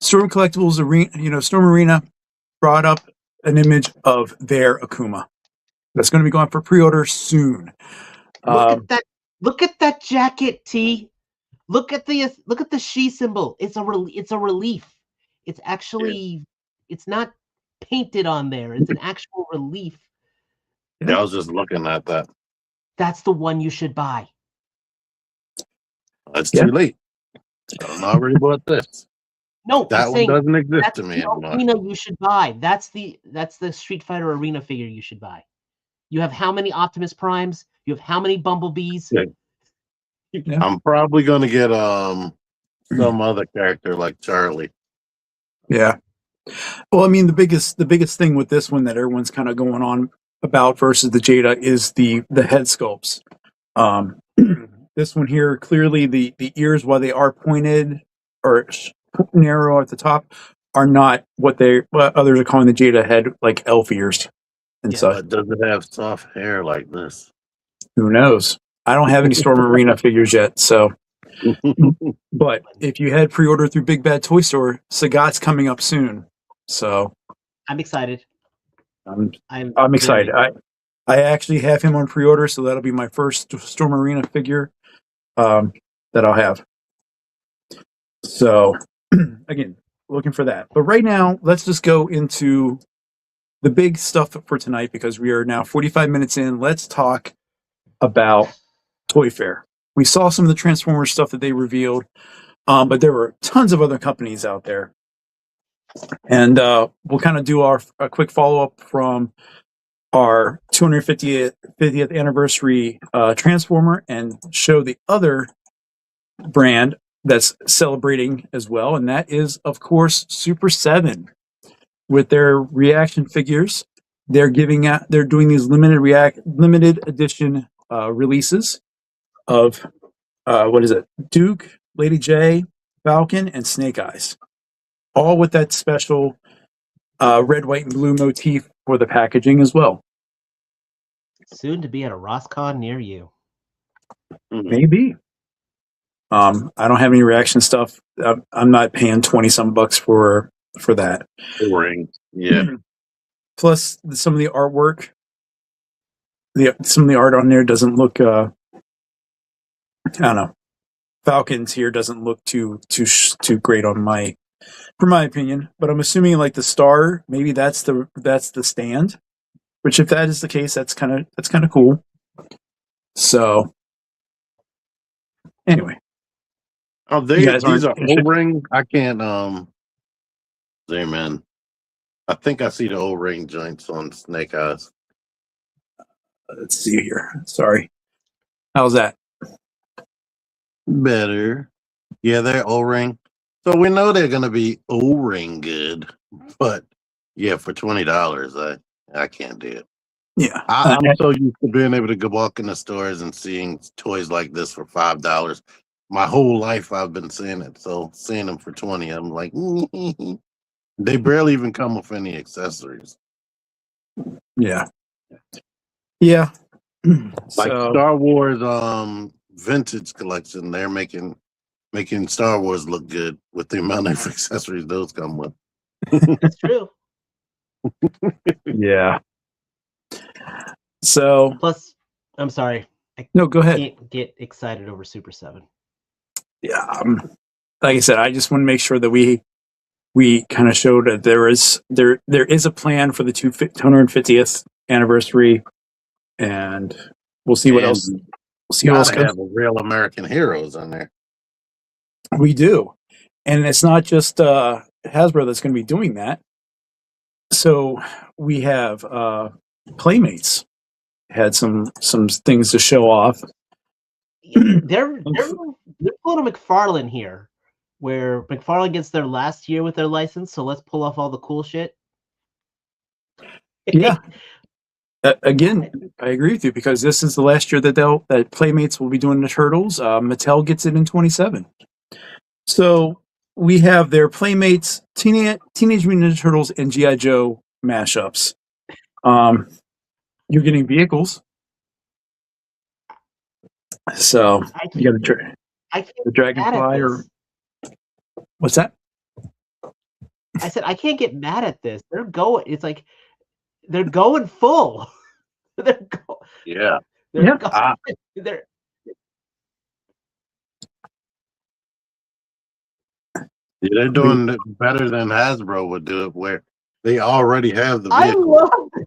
Speaker 2: Storm Collectibles Arena, Storm Arena brought up an image of their Akuma. That's going to be going for pre-order soon.
Speaker 1: Look at that! Look at that jacket, T. Look at the she symbol. It's a relief. It's actually it's not painted on there. It's an actual relief.
Speaker 3: Yeah, I was just looking at that.
Speaker 1: That's the one you should buy.
Speaker 3: It's too late. I'm already bought this.
Speaker 1: No,
Speaker 3: that
Speaker 1: I'm
Speaker 3: one
Speaker 1: saying
Speaker 3: doesn't exist
Speaker 1: that's
Speaker 3: to me
Speaker 1: the
Speaker 3: anymore.
Speaker 1: arena you should buy. That's the Street Fighter Arena figure you should buy. You have how many Optimus Primes? You have how many Bumblebees?
Speaker 3: Yeah. I'm probably going to get some other character like Charlie.
Speaker 2: Yeah. Well, I mean, the biggest thing with this one that everyone's kind of going on about versus the Jada is the head sculpts. This one here, clearly the ears, while they are pointed or narrow at the top, are not what others are calling the Jada head, like elf ears and
Speaker 1: Yeah.
Speaker 2: such.
Speaker 3: But does it have soft hair like this?
Speaker 2: Who knows? I don't have any Storm Arena figures yet, so. But if you had pre-order through Big Bad Toy Store, Sagat's coming up soon. So
Speaker 1: I'm excited.
Speaker 2: I'm excited. I actually have him on pre-order, so that'll be my first Storm Arena figure that I'll have. So again, looking for that. But right now, let's just go into the big stuff for tonight because we are now 45 minutes in. Let's talk about Toy Fair. We saw some of the Transformers stuff that they revealed, but there were tons of other companies out there. And we'll kind of do a quick follow-up from our 250th anniversary Transformer and show the other brand that's celebrating as well, and that is, of course, Super 7 with their reaction figures. They're doing these limited edition releases of what is it? Duke, Lady J, Falcon, and Snake Eyes, all with that special red, white, and blue motif for the packaging as well.
Speaker 1: Soon to be at a Roscon near you.
Speaker 2: Maybe. I don't have any reaction stuff. I'm not paying $20 for that.
Speaker 3: Ring, yeah.
Speaker 2: Plus, some of the artwork, some of the art on there doesn't look. I don't know. Falcons here doesn't look too great for my opinion. But I'm assuming like the star, maybe that's the stand. Which, if that is the case, that's kind of cool. So, anyway.
Speaker 3: Oh, these are O-ring. I can't. There, man. I think I see the O-ring joints on Snake Eyes.
Speaker 2: Let's see here. Sorry. How's that?
Speaker 3: Better. Yeah, they're O-ring. So we know they're gonna be O-ring good, but yeah, for $20, I can't do it.
Speaker 2: Yeah,
Speaker 3: I'm so used to being able to go walk in the stores and seeing toys like this for $5. My whole life I've been seeing it. So seeing them for 20, I'm like, they barely even come with any accessories.
Speaker 2: Yeah. Yeah.
Speaker 3: Like Star Wars vintage collection, they're making Star Wars look good with the amount of accessories those come with.
Speaker 1: That's true.
Speaker 2: Yeah. So
Speaker 1: plus, I'm sorry.
Speaker 2: No, go ahead.
Speaker 1: Can't get excited over Super 7.
Speaker 2: Yeah. Like I said, I just want to make sure that we kind of showed that there is a plan for the 250th anniversary, and we'll see what else. We'll see what else comes.
Speaker 3: Have real American heroes on there.
Speaker 2: We do, and it's not just Hasbro that's going to be doing that. So we have Playmates had some things to show off.
Speaker 1: They're pulling a McFarlane here, where McFarlane gets their last year with their license. So let's pull off all the cool shit.
Speaker 2: Yeah. Again, I agree with you because this is the last year that Playmates will be doing the Turtles. Mattel gets it in 27. So we have their Playmates, Teenage Mutant Ninja Turtles, and G.I.Joe mashups. You're getting vehicles. So you got the Dragonfly or what's that?
Speaker 1: I said I can't get mad at this. They're going. It's like they're going full.
Speaker 3: Yeah.
Speaker 1: They're
Speaker 3: doing better than Hasbro would do it, where they already have the vehicle.
Speaker 1: I love this.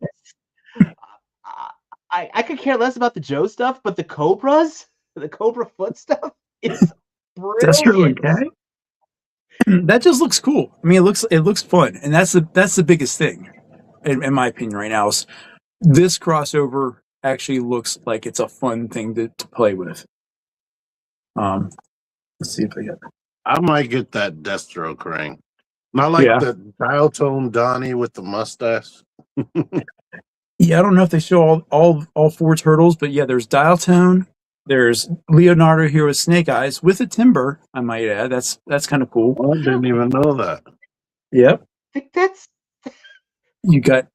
Speaker 1: I could care less about the Joe stuff, but the Cobras, the Cobra foot stuff is brilliant.
Speaker 2: That's true, okay. That just looks cool. I mean, it looks fun, and that's the biggest thing, in my opinion, right now. Is this crossover actually looks like it's a fun thing to play with. Let's see if I get.
Speaker 3: I might get that Destro Krang. Not like the dial tone Donnie with the mustache.
Speaker 2: Yeah, I don't know if they show all four turtles, but yeah, there's Dial Tone, there's Leonardo here with Snake Eyes with a timber. I might add that's kind of cool.
Speaker 3: I didn't even know that.
Speaker 2: Yep,
Speaker 1: I think that's
Speaker 2: you got.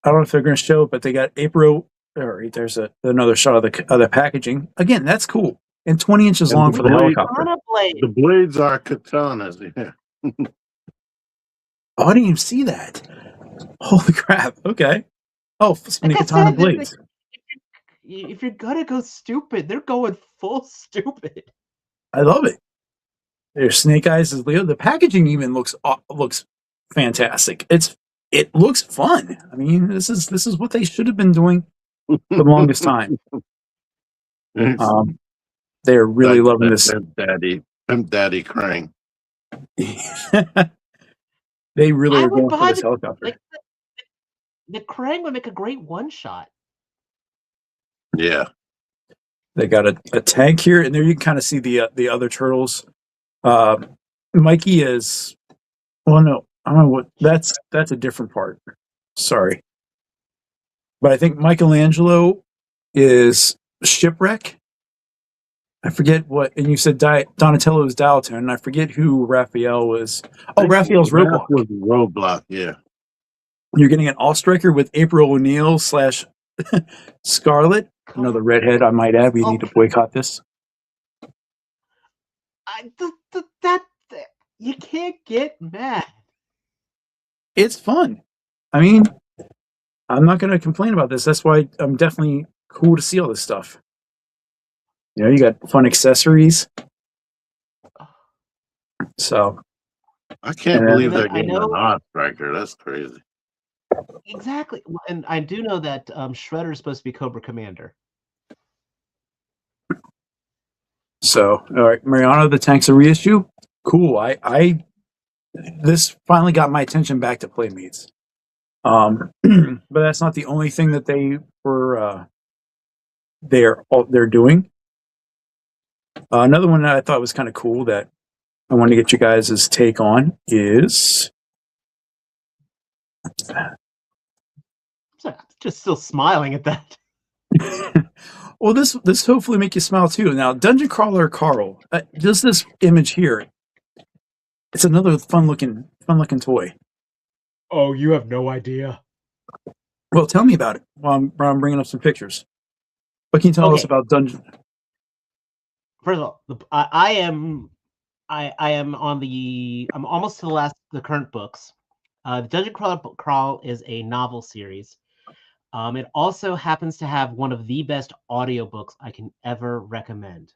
Speaker 2: I don't know if they're going to show it, but they got April. All right, there's another shot of the packaging. Again, that's cool. And 20 inches
Speaker 3: And
Speaker 2: long for the helicopter.
Speaker 1: Katana blade.
Speaker 3: the blades are katanas. Yeah.
Speaker 2: Oh, I didn't even see that. Holy crap! Okay. Oh, so many
Speaker 1: Like I
Speaker 2: katana
Speaker 1: said,
Speaker 2: blades.
Speaker 1: if you're gonna go stupid, they're going full stupid.
Speaker 2: I love it. There's Snake Eyes as Leo. The packaging even looks fantastic. It looks fun. I mean, this is what they should have been doing for the longest time.
Speaker 3: It's
Speaker 2: They are really
Speaker 3: like
Speaker 2: loving
Speaker 3: that
Speaker 2: this.
Speaker 3: Pimp Daddy Crane.
Speaker 2: They really
Speaker 1: I
Speaker 2: are
Speaker 1: would
Speaker 2: going for
Speaker 1: buy
Speaker 2: this helicopter.
Speaker 1: the Krang would make a great one shot.
Speaker 3: Yeah.
Speaker 2: They got a tank here, and there you can kind of see the other turtles. Uh, Mikey is well, no, I don't know what that's a different part. Sorry, but I think Michelangelo is Shipwreck. I forget what, and you said Donatello is Dialton, and I forget who Raphael was. Oh, Raphael's
Speaker 3: That
Speaker 2: Roadblock.
Speaker 3: was Roadblock. Yeah.
Speaker 2: You're getting an all striker with April O'Neil / Scarlet, another redhead. I might add. We need to boycott this.
Speaker 1: That you can't get mad.
Speaker 2: It's fun. I mean, I'm not going to complain about this. That's why I'm definitely cool to see all this stuff. You know, you got fun accessories. So
Speaker 3: I can't
Speaker 2: And
Speaker 3: believe
Speaker 1: then
Speaker 3: they're getting an odd striker. That's crazy.
Speaker 1: Exactly, and I do know that Shredder is supposed to be Cobra Commander.
Speaker 2: all right, Mariano, the tank's a reissue. Cool. I this finally got my attention back to Playmates. But that's not the only thing that they're doing. Another one that I thought was kind of cool that I want to get you guys' take on is
Speaker 1: I'm just still smiling at that.
Speaker 2: well, this hopefully make you smile too. Now, Dungeon Crawler Carl, just this image here. It's another fun looking toy.
Speaker 1: Oh, you have no idea.
Speaker 2: Well, tell me about it while I'm bringing up some pictures. What can you tell us about Dungeon?
Speaker 1: First of all, I am on I'm almost to the current books. The Dungeon Crawl is a novel series. It also happens to have one of the best audiobooks I can ever recommend.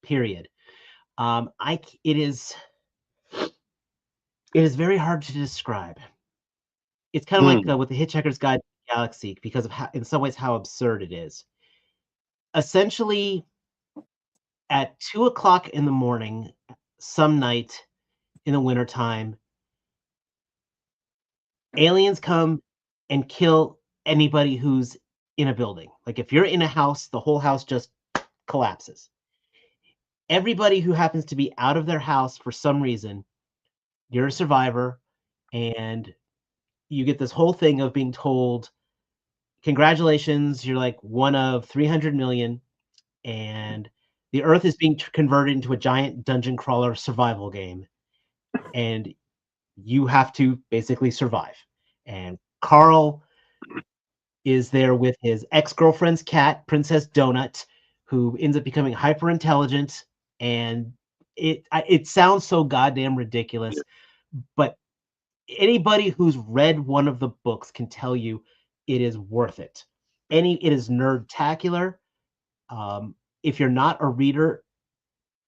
Speaker 1: Period. It is very hard to describe. It's kind of like with the Hitchhiker's Guide to the Galaxy because of how, in some ways, how absurd it is. Essentially, at 2:00 in the morning, some night in the wintertime, aliens come and kill anybody who's in a building. Like if you're in a house, the whole house just collapses. Everybody who happens to be out of their house for some reason, you're a survivor, and you get this whole thing of being told, congratulations, you're like one of 300 million, and the Earth is being converted into a giant dungeon crawler survival game, and you have to basically survive. And Carl is there with his ex-girlfriend's cat, Princess Donut, who ends up becoming hyper intelligent, and it sounds so goddamn ridiculous, but anybody who's read one of the books can tell you it is worth it. It is nerdtacular. If you're not a reader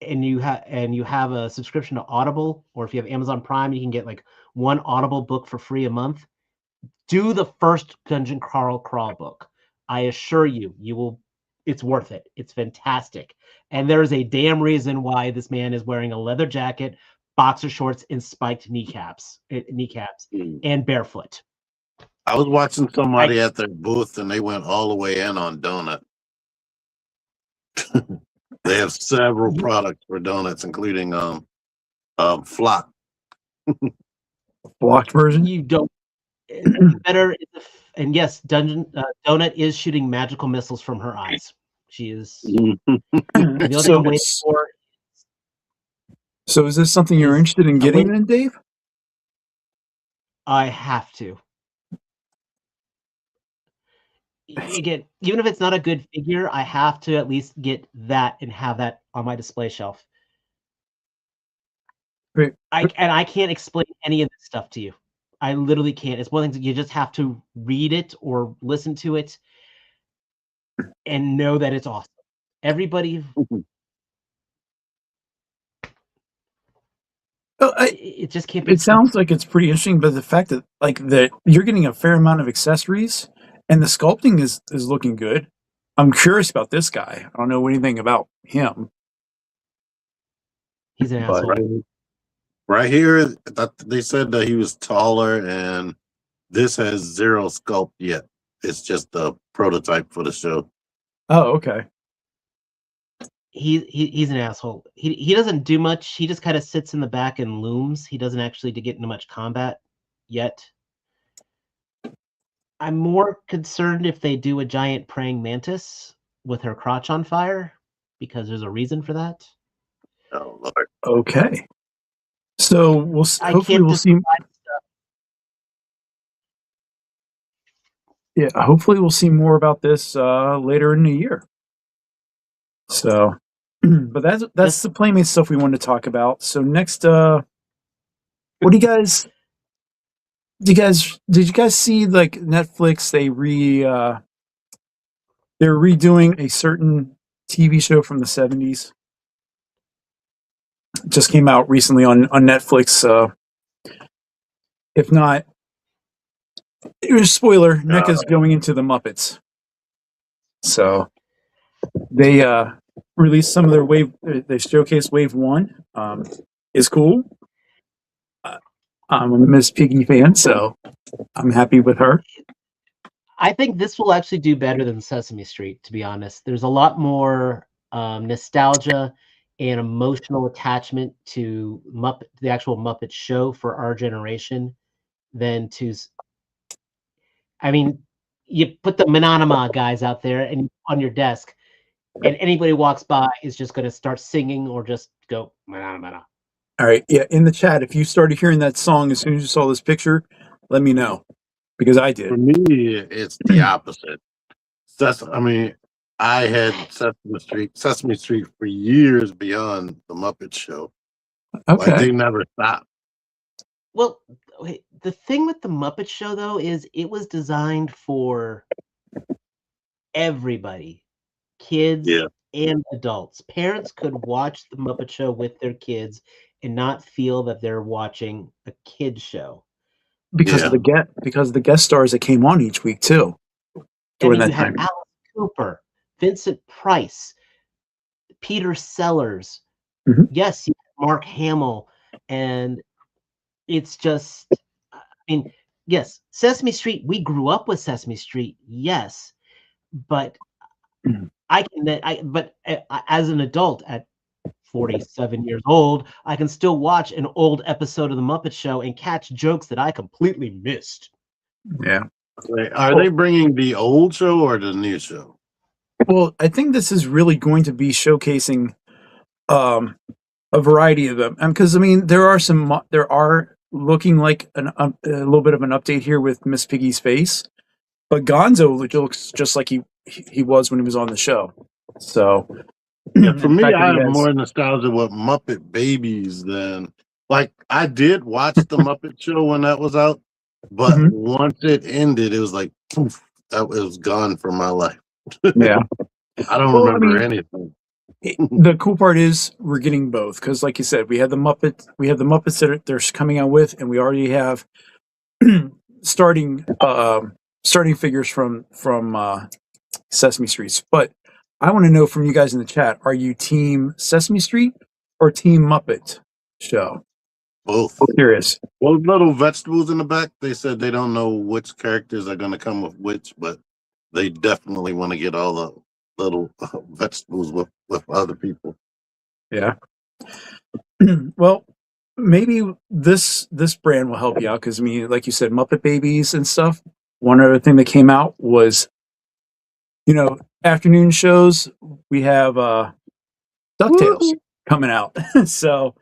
Speaker 1: and you have a subscription to Audible, or if you have Amazon Prime, you can get like one Audible book for free a month. Do the first Dungeon Crawl book. I assure you, you will. It's worth it. It's fantastic, and there is a damn reason why this man is wearing a leather jacket, boxer shorts, and spiked kneecaps, and barefoot.
Speaker 3: I was watching somebody at their booth, and they went all the way in on donut. They have several products for donuts, including flock.
Speaker 2: Blocked version.
Speaker 1: You don't. It's better. And yes, Donut is shooting magical missiles from her eyes. She is. And the only thing I'm waiting for
Speaker 2: So is this something you're
Speaker 1: is
Speaker 2: interested in
Speaker 1: I'm
Speaker 2: getting
Speaker 1: waiting.
Speaker 2: then, Dave?
Speaker 1: I have to. Again, even if it's not a good figure, I have to at least get that and have that on my display shelf.
Speaker 2: Right.
Speaker 1: I can't explain any of this stuff to you. I literally can't. It's one thing that you just have to read it or listen to it and know that it's awesome. Everybody,
Speaker 2: Oh,
Speaker 1: it just can't be
Speaker 2: it
Speaker 1: explained.
Speaker 2: sounds like it's pretty interesting, but the fact that that you're getting a fair amount of accessories and the sculpting is looking good. I'm curious about this guy. I don't know anything about him,
Speaker 1: He's an
Speaker 2: but
Speaker 1: asshole.
Speaker 3: Right here, they said that he was taller, and this has zero sculpt yet. It's just a prototype for the show.
Speaker 2: oh, okay.
Speaker 1: He's an asshole. He doesn't do much. He just kind of sits in the back and looms. He doesn't actually get into much combat yet. I'm more concerned if they do a giant praying mantis with her crotch on fire, because there's a reason for that.
Speaker 3: Oh Lord!
Speaker 2: Okay. So
Speaker 1: I
Speaker 2: hopefully
Speaker 1: can't
Speaker 2: we'll see.
Speaker 1: decide.
Speaker 2: Yeah, hopefully we'll see more about this later in the year. So, but that's
Speaker 1: Just
Speaker 2: the Playmate stuff we wanted to talk about. So next, what do you guys? Did you guys see like Netflix? They're redoing a certain TV show from the 70s. It just came out recently on Netflix. If not, spoiler: NECA's going into the Muppets. So they released some of their wave. They showcased Wave One. Is cool. I'm a Miss Piggy fan, so I'm happy with her.
Speaker 1: I think this will actually do better than Sesame Street, to be honest. There's a lot more nostalgia and emotional attachment to the actual Muppet show for our generation than to. I mean, you put the Mananama guys out there and on your desk, and anybody walks by is just going to start singing or just go Mananama.
Speaker 2: All right, yeah. In the chat, if you started hearing that song as soon as you saw this picture, let me know because I
Speaker 3: For
Speaker 2: did.
Speaker 3: me, it's the opposite. I mean, I had Sesame Street for years beyond the Muppet Show. Like
Speaker 2: Okay,
Speaker 3: they never stopped.
Speaker 1: Well, the thing with the Muppet Show though is it was designed for everybody, kids
Speaker 3: Yeah,
Speaker 1: and adults. Parents could watch the Muppet Show with their kids and not feel that they're watching a kid show.
Speaker 3: yeah,
Speaker 2: because of the guest stars that came on each week too
Speaker 1: I
Speaker 2: during
Speaker 1: mean, you
Speaker 2: that
Speaker 1: had
Speaker 2: time.
Speaker 1: Alice Cooper, Vincent Price, Peter Sellers.
Speaker 2: Mhm.
Speaker 1: Yes, you had Mark Hamill, and it's just, I mean, yes, Sesame Street. We grew up with Sesame Street, yes, but as an adult at 47 years old, I can still watch an old episode of The Muppet Show and catch jokes that I completely missed.
Speaker 2: Yeah.
Speaker 3: Are they bringing the old show or the new show?
Speaker 2: Well, I think this is really going to be showcasing um, a variety of them, because I mean there are looking like a little bit of an update here with Miss Piggy's face, but Gonzo looks just like he was when he was on the show. So,
Speaker 3: Yeah, for
Speaker 2: and the
Speaker 3: me,
Speaker 2: fact that
Speaker 3: I
Speaker 2: he
Speaker 3: have
Speaker 2: has
Speaker 3: more nostalgia with Muppet Babies than like I did watch the Muppet Show when that was out, but
Speaker 2: Mhm.
Speaker 3: once it ended, it was like poof, that was gone from my life.
Speaker 2: Yeah.
Speaker 3: I don't
Speaker 2: Well, I
Speaker 3: remember
Speaker 2: mean,
Speaker 3: anything.
Speaker 2: the cool part is we're getting both because, like you said, we have the Muppets that they're coming out with, and we already have starting starting figures from Sesame Street. But I want to know from you guys in the chat: are you Team Sesame Street or Team Muppet Show?
Speaker 3: Both.
Speaker 2: I'm curious.
Speaker 3: Those little vegetables in the back, they said they don't know which characters are going to come with which, but they definitely want to get all the little vegetables with other people.
Speaker 2: Yeah. Well, maybe this brand will help you out because I mean, like you said, Muppet Babies and stuff. one other thing that came out was, afternoon shows. We have DuckTales coming out. So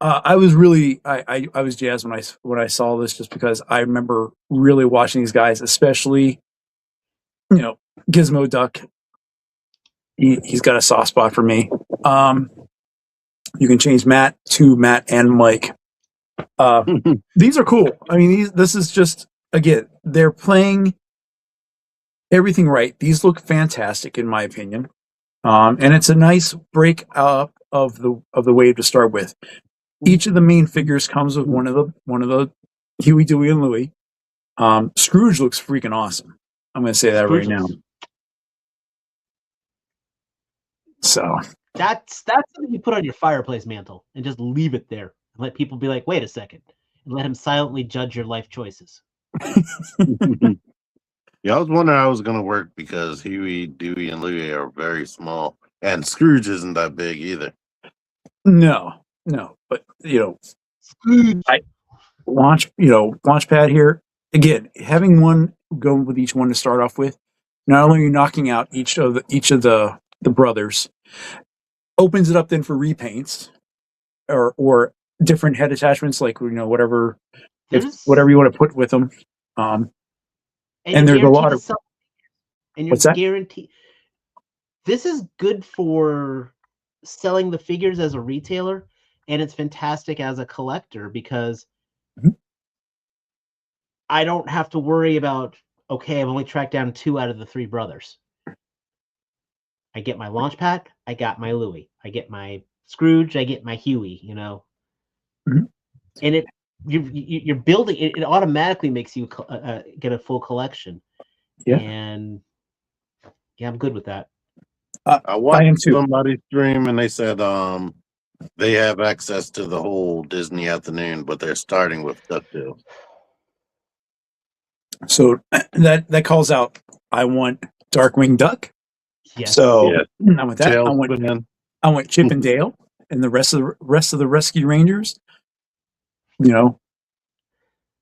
Speaker 2: I was really I was jazzed when I saw this, just because I remember really watching these guys, especially Gizmo Duck. He's got a soft spot for me. You can change Matt to Matt and Mike. These are cool. I mean, this is just, again, they're playing everything right. These look fantastic in my opinion, and it's a nice break up of the wave to start with. Each of the main figures comes with one of the Huey, Dewey, and Louie. Scrooge looks freaking awesome. I'm going to say that
Speaker 1: Scrooge
Speaker 2: right now. So
Speaker 1: that's something you put on your fireplace mantle and just leave it there and let people be like, wait a second, and let him silently judge your life choices.
Speaker 3: Yeah, I was wondering how it was going to work because Huey, Dewey, and Louie are very small, and Scrooge isn't that big either.
Speaker 2: no, but
Speaker 1: Scrooge.
Speaker 2: Launchpad here again. Having one go with each one to start off with, not only are you knocking out each of the brothers, opens it up then for repaints or different head attachments, like whatever whatever you want to put with them. And there's a lot of
Speaker 1: and you're
Speaker 2: what's that?
Speaker 1: guaranteed. This is good for selling the figures as a retailer, and it's fantastic as a collector because I don't have to worry about, okay, I've only tracked down 2 out of the 3 brothers. I get my Launchpad, I got my Louie, I get my Scrooge, I get my Huey,
Speaker 2: Mhm.
Speaker 1: And you're building it automatically makes you get a full collection.
Speaker 2: Yeah.
Speaker 1: And yeah, I'm good with that.
Speaker 3: I watched somebody stream and they said they have access to the whole Disney afternoon, but they're starting with DuckTales.
Speaker 2: So that calls out, I want Darkwing Duck.
Speaker 1: Yes.
Speaker 2: So I want that.
Speaker 3: Tailspin.
Speaker 2: I want Chip and Dale and the rest of the Rescue Rangers. Tailspin.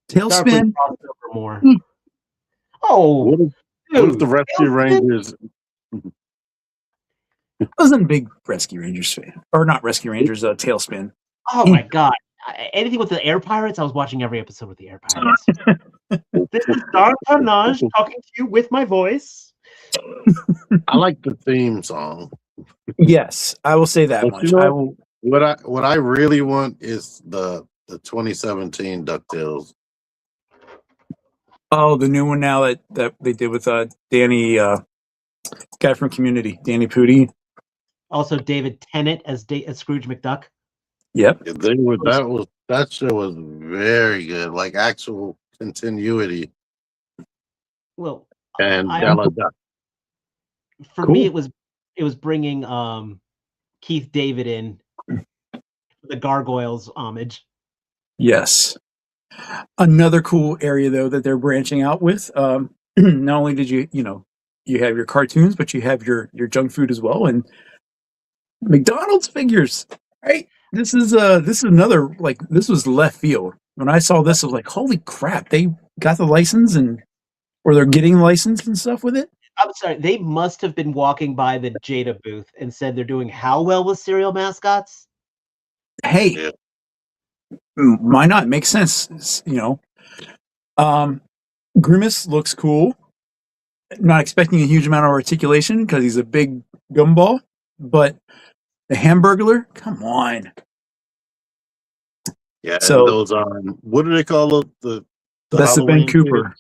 Speaker 1: Crossover more. Oh,
Speaker 3: what if the Rescue Rangers?
Speaker 2: I wasn't a big Rescue Rangers fan, or not Rescue Rangers. Tailspin.
Speaker 1: Oh my god! Anything with the Air Pirates, I was watching every episode with the Air Pirates. This is Don Carnage talking to you with my voice.
Speaker 3: I like the theme song.
Speaker 2: Yes, I will say that much. I will.
Speaker 3: What I really want is the 2017 DuckTales.
Speaker 2: Oh, the new one now that they did with Danny, guy from Community, Danny Pudi.
Speaker 1: Also, David Tennant as Scrooge McDuck.
Speaker 2: Yep.
Speaker 3: That show was very good, like actual continuity.
Speaker 1: Well,
Speaker 3: and Bella Duck.
Speaker 1: For me, it was bringing Keith David in the Gargoyles homage.
Speaker 2: Yes. Another cool area though that they're branching out with. Not only did you have your cartoons, but you have your junk food as well, and McDonald's figures. Right. This is another, like, this was left field. When I saw this, I was like, holy crap! They got the license or they're getting licensed and stuff with it.
Speaker 1: I'm sorry, they must have been walking by the Jada booth and said they're doing how well with cereal mascots?
Speaker 2: Hey, why not? Makes sense, Grimace looks cool. Not expecting a huge amount of articulation because he's a big gumball, but the Hamburglar, come on.
Speaker 3: Yeah, so those what do they call it?
Speaker 2: That's the Ben Cooper.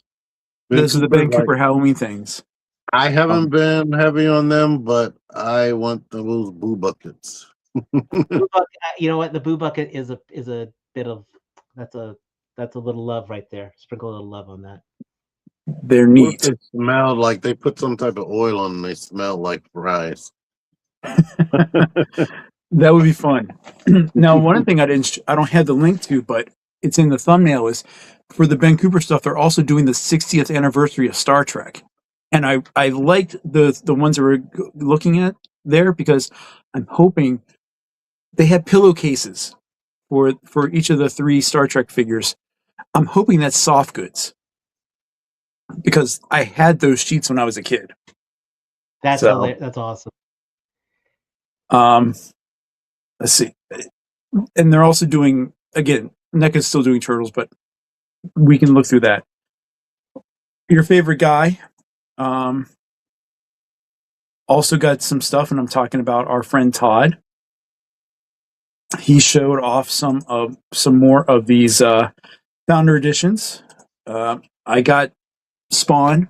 Speaker 2: Those are the Ben Cooper Halloween things.
Speaker 3: I haven't been heavy on them, but I want those Boo Buckets.
Speaker 1: You know what? The Boo Bucket is a bit of that's a little love right there. Sprinkle a little love on that.
Speaker 2: They're neat.
Speaker 3: They smell like they put some type of oil on them. They smell like fries.
Speaker 2: That would be fun. Now, one thing I don't have the link to, but it's in the thumbnail, is for the Ben Cooper stuff. They're also doing the 60th anniversary of Star Trek, and I liked the ones that we're looking at there because I'm hoping they had pillowcases for each of the 3 Star Trek figures. I'm hoping that's soft goods. because I had those sheets when I was a kid.
Speaker 1: That's
Speaker 2: So,
Speaker 1: hilarious. That's awesome.
Speaker 2: Let's see. And they're also doing, again, NECA's still doing Turtles, but we can look through that. Your favorite guy also got some stuff, and I'm talking about our friend Todd. He showed off some more of these Founder editions. I got Spawn,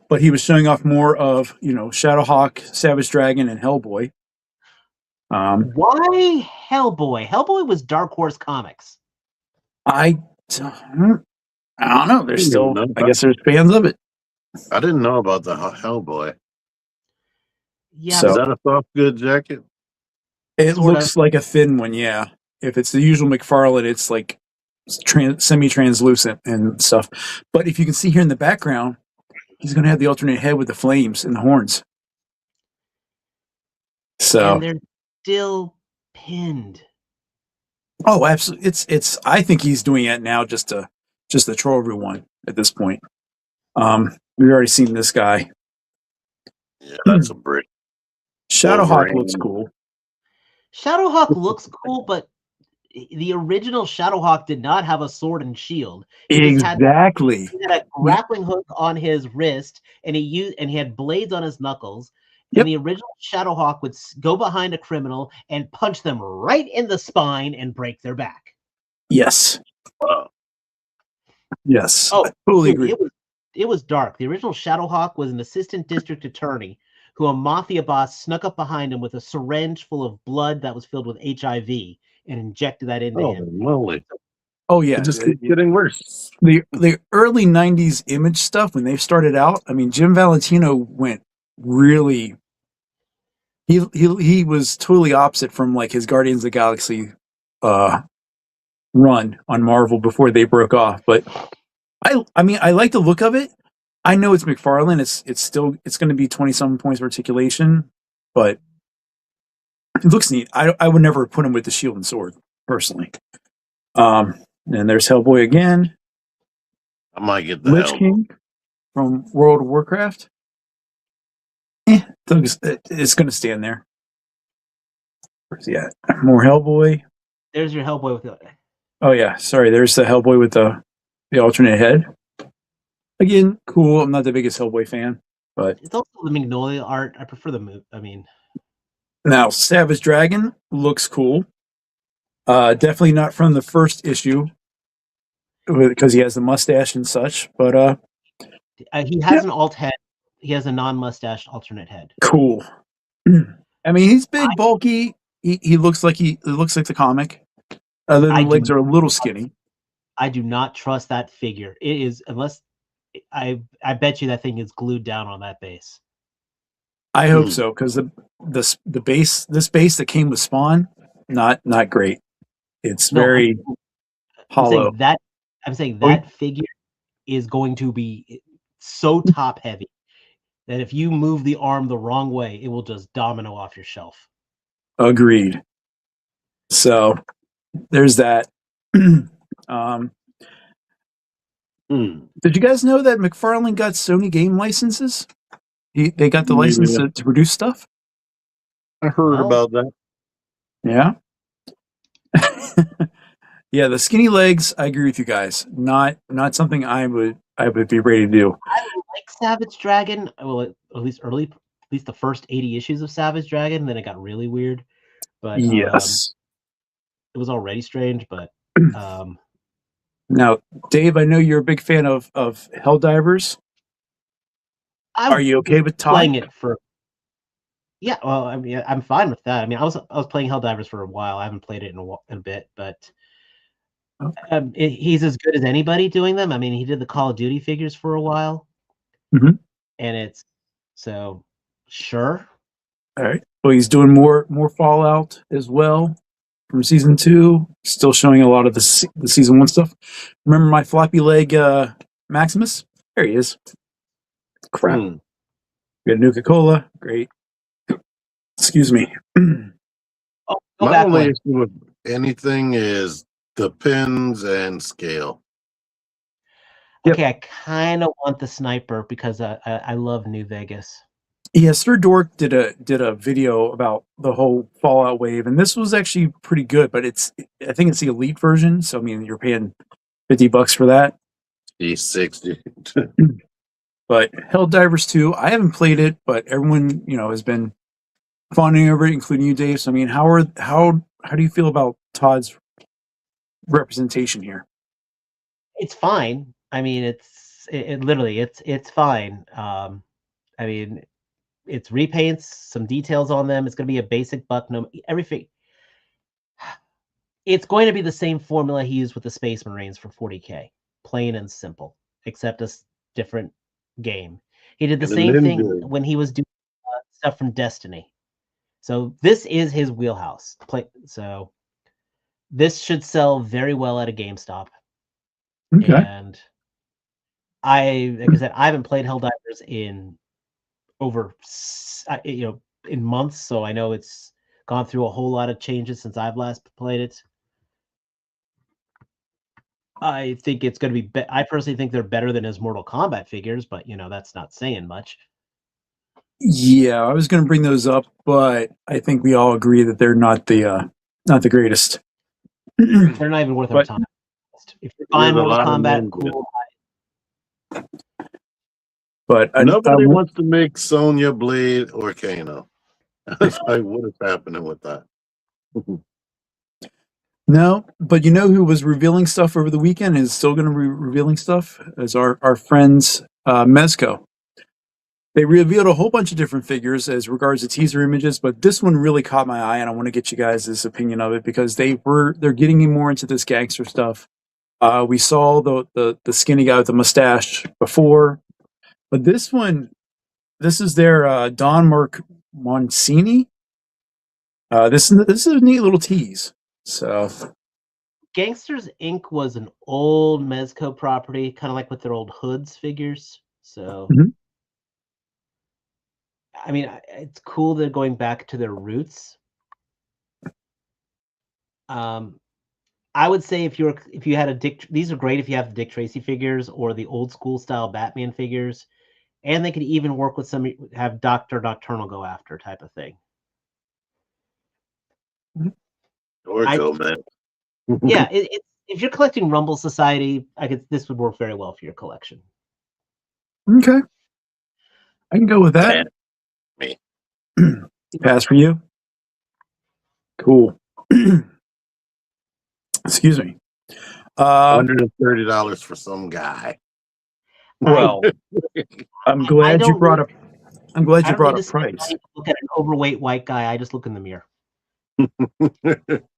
Speaker 2: but he was showing off more of Shadowhawk, Savage Dragon, and Hellboy.
Speaker 1: Why Hellboy? Hellboy was Dark Horse Comics.
Speaker 2: I don't know. There's still, I guess, there's fans of it.
Speaker 3: I didn't know about the Hellboy.
Speaker 1: Yeah,
Speaker 2: So
Speaker 3: is that a soft good jacket?
Speaker 2: It
Speaker 1: sort
Speaker 2: looks
Speaker 1: of.
Speaker 2: like a thin one, yeah. If it's the usual McFarlane, it's like semi-translucent and stuff. But if you can see here in the background, he's going to have the alternate head with the flames and the horns. So,
Speaker 1: and they're still pinned.
Speaker 2: Oh, absolutely! It's. I think he's doing it now just to troll everyone at this point. We've already seen this guy.
Speaker 3: Yeah, that's a brick.
Speaker 2: Shadowhawk looks cool.
Speaker 1: Shadowhawk looks cool, but the original Shadowhawk did not have a sword and shield. He
Speaker 2: Exactly.
Speaker 1: He had a grappling hook on his wrist, and he had blades on his knuckles.
Speaker 2: Yep.
Speaker 1: And the original Shadowhawk would go behind a criminal and punch them right in the spine and break their back.
Speaker 2: Yes. Yes.
Speaker 1: Oh,
Speaker 2: I totally agree.
Speaker 1: It was dark. The original Shadowhawk was an assistant district attorney who a mafia boss snuck up behind him with a syringe full of blood that was filled with HIV and injected that into him.
Speaker 3: Moly.
Speaker 2: Oh yeah,
Speaker 3: it just keeps getting worse.
Speaker 2: The early '90s Image stuff when they started out. I mean, Jim Valentino went really. He was totally opposite from like his Guardians of the Galaxy run on Marvel before they broke off. But I mean, I like the look of it. I know it's McFarlane. It's going to be 20-something points of articulation, but it looks neat. I would never put him with the shield and sword personally. And there's Hellboy again.
Speaker 3: I might get the
Speaker 2: Lich King from World of Warcraft. It's going to stand there. Where's he at? More Hellboy.
Speaker 1: There's your Hellboy with the.
Speaker 2: Oh yeah, sorry. There's the Hellboy with the alternate head. Again, cool. I'm not the biggest Hellboy fan, but
Speaker 1: it's also the Magnolia art. I prefer the move. I mean,
Speaker 2: now Savage Dragon looks cool. Definitely not from the first issue because he has the mustache and such. But
Speaker 1: he has an alt head. He has a non-mustache alternate head.
Speaker 2: Cool. I mean, he's big, bulky. He looks like it looks like the comic. Other than the legs are a little skinny.
Speaker 1: I do not trust that figure. It is unless I bet you that thing is glued down on that base.
Speaker 2: I hope so because this base that came with Spawn, not great. It's very hollow.
Speaker 1: I'm saying that figure is going to be so top heavy that if you move the arm the wrong way, it will just domino off your shelf.
Speaker 2: Agreed. So there's that. Did you guys know that McFarlane got Sony game licenses? They got the license to produce stuff?
Speaker 3: I heard about that.
Speaker 2: Yeah. Yeah, the skinny legs, I agree with you guys. Not something I would be ready to do.
Speaker 1: I like Savage Dragon. Well, at least the first 80 issues of Savage Dragon, then it got really weird. But
Speaker 2: yes.
Speaker 1: It was already strange, but
Speaker 2: now, Dave, I know you're a big fan of Helldivers. Are you okay with
Speaker 1: playing it for? Yeah, well, I mean, I'm fine with that. I mean, I was playing Helldivers for a while. I haven't played it in a bit, but he's as good as anybody doing them. I mean, he did the Call of Duty figures for a while, and it's so sure.
Speaker 2: All right. Well, he's doing more Fallout as well from season 2. Still showing a lot of the season 1 stuff. Remember my floppy leg Maximus? There he is. Crap. We got Nuka-Cola. Great. Excuse me.
Speaker 3: My only issue with anything is the pins and scale.
Speaker 2: Yep.
Speaker 1: Okay, I kind of want the sniper because I love New Vegas.
Speaker 2: Yeah, Sir Dork did a video about the whole Fallout wave, and this was actually pretty good. But I think it's the elite version, so I mean you're paying $50 for that.
Speaker 3: E60.
Speaker 2: But Helldivers 2, I haven't played it, but everyone has been fawning over it, including you, Dave. So I mean, how do you feel about Todd's representation here?
Speaker 1: It's fine. I mean, it literally it's fine. I mean, it's repaints, some details on them. It's going to be a basic buck. No, everything. It's going to be the same formula he used with the Space Marines for 40K, plain and simple, except a different game. He did the
Speaker 3: And a
Speaker 1: same thing
Speaker 3: ninja.
Speaker 1: when he was doing stuff from Destiny. So this is his wheelhouse. So this should sell very well at a GameStop.
Speaker 2: Okay.
Speaker 1: And like I said, I haven't played Helldivers in over, in months. So I know it's gone through a whole lot of changes since I've last played it. I think it's going to be. I personally think they're better than his Mortal Kombat figures, but that's not saying much.
Speaker 2: Yeah, I was going to bring those up, but I think we all agree that they're not the greatest.
Speaker 1: They're not even worth our
Speaker 2: But
Speaker 1: time. If you're
Speaker 3: There's
Speaker 1: buying
Speaker 3: a
Speaker 1: Mortal
Speaker 3: lot of
Speaker 1: Kombat,
Speaker 3: ninja.
Speaker 1: cool.
Speaker 2: but
Speaker 3: Nobody wants to make Sonya Blade or Kano. It's like, what is happening with that?
Speaker 2: no, but you know who was revealing stuff over the weekend and is still going to be revealing stuff is our friends Mezco. They revealed a whole bunch of different figures as regards to teaser images, but this one really caught my eye, and I want to get you guys' opinion of it because they're getting more into this gangster stuff. We saw the skinny guy with the mustache before, but this is their Don Mark Moncini. This is a neat little tease. So
Speaker 1: Gangsters Inc. was an old Mezco property, kind of like with their old Hoods figures. So,
Speaker 2: Mhm.
Speaker 1: I mean, it's cool they're going back to their roots. I would say if you had these are great if you have the Dick Tracy figures or the old school style Batman figures, and they could even work with have Doctor Nocturnal go after type of thing.
Speaker 3: Orko, man.
Speaker 1: Yeah, if you're collecting Rumble Society, this would work very well for your collection.
Speaker 2: Okay, I can go with that.
Speaker 3: Me.
Speaker 2: Pass for you. Cool. Excuse me.
Speaker 3: $130 for some guy.
Speaker 2: Well, I'm
Speaker 1: I
Speaker 2: glad you
Speaker 1: don't
Speaker 2: brought
Speaker 1: need
Speaker 2: up. I'm glad
Speaker 1: I
Speaker 2: you
Speaker 1: don't need
Speaker 2: brought
Speaker 1: to
Speaker 2: up
Speaker 1: spend
Speaker 2: price.
Speaker 1: money to look at an overweight white guy. I just look in the mirror.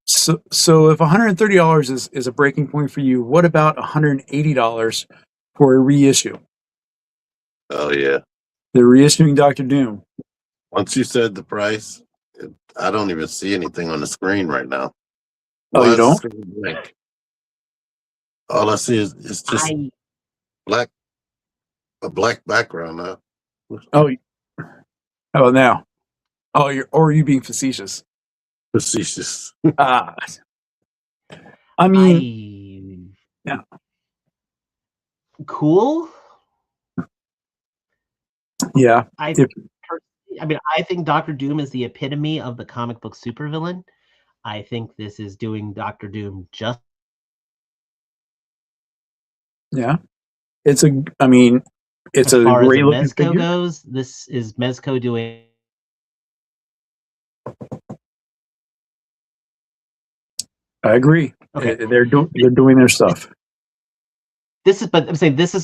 Speaker 2: So if $130 is a breaking point for you, what about $180 for a reissue?
Speaker 3: Oh yeah.
Speaker 2: They're reissuing Doctor Doom.
Speaker 3: Once you said the price, I don't even see anything on the screen right now.
Speaker 2: Oh,
Speaker 3: Why
Speaker 2: you
Speaker 3: is the
Speaker 2: don't?
Speaker 3: screen blank? All I see is it's just
Speaker 1: I
Speaker 3: black, a black background now.
Speaker 2: Oh, how about now? Oh, are you being facetious?
Speaker 3: Facetious.
Speaker 2: Ah, I mean,
Speaker 1: I
Speaker 2: yeah,
Speaker 1: cool.
Speaker 2: yeah.
Speaker 1: I
Speaker 2: If
Speaker 1: I mean, I think Doctor Doom is the epitome of the comic book supervillain. I think this is doing Doctor Doom just
Speaker 2: yeah, it's a. I mean, it's
Speaker 1: as
Speaker 2: a
Speaker 1: far as a
Speaker 2: great looking
Speaker 1: Mezco
Speaker 2: figure.
Speaker 1: goes. This is Mezco doing.
Speaker 2: I agree.
Speaker 1: Okay,
Speaker 2: They're doing their stuff.
Speaker 1: but I'm saying this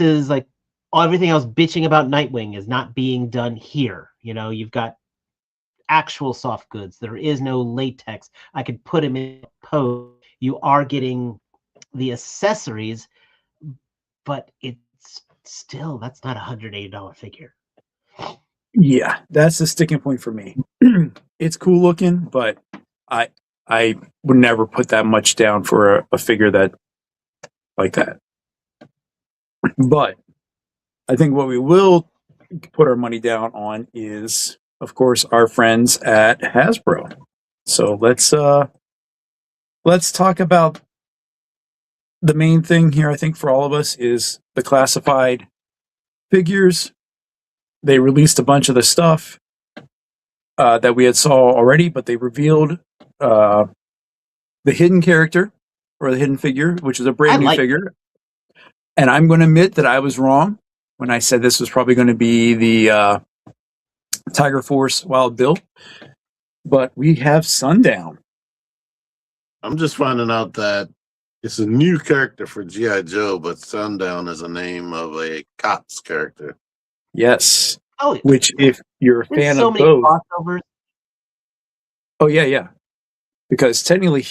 Speaker 1: is like everything I was bitching about Nightwing is not being done here. You've got actual soft goods. There is no latex. I could put him in pose. You are getting the accessories, but it's still that's not $180 figure.
Speaker 2: Yeah, that's the sticking point for me. It's cool looking, but I I would never put that much down for a figure that like that. But I think what we will put our money down on is, of course, our friends at Hasbro. So let's talk about the main thing here, I think, for all of us is the classified figures. They released a bunch of the stuff that we had saw already, but they revealed the hidden character or the hidden figure, which is a brand new figure. And I'm going to admit that I was wrong when I said this was probably going to be the Tiger Force Wild Bill. But we have Sundown.
Speaker 3: I'm just finding out that it's a new character for G.I. Joe, but Sundown is a name of a cop's character.
Speaker 2: Yes.
Speaker 1: Oh,
Speaker 2: which, if you're a fan
Speaker 1: so
Speaker 2: of
Speaker 1: many
Speaker 2: both,
Speaker 1: crossovers.
Speaker 2: Oh yeah, because technically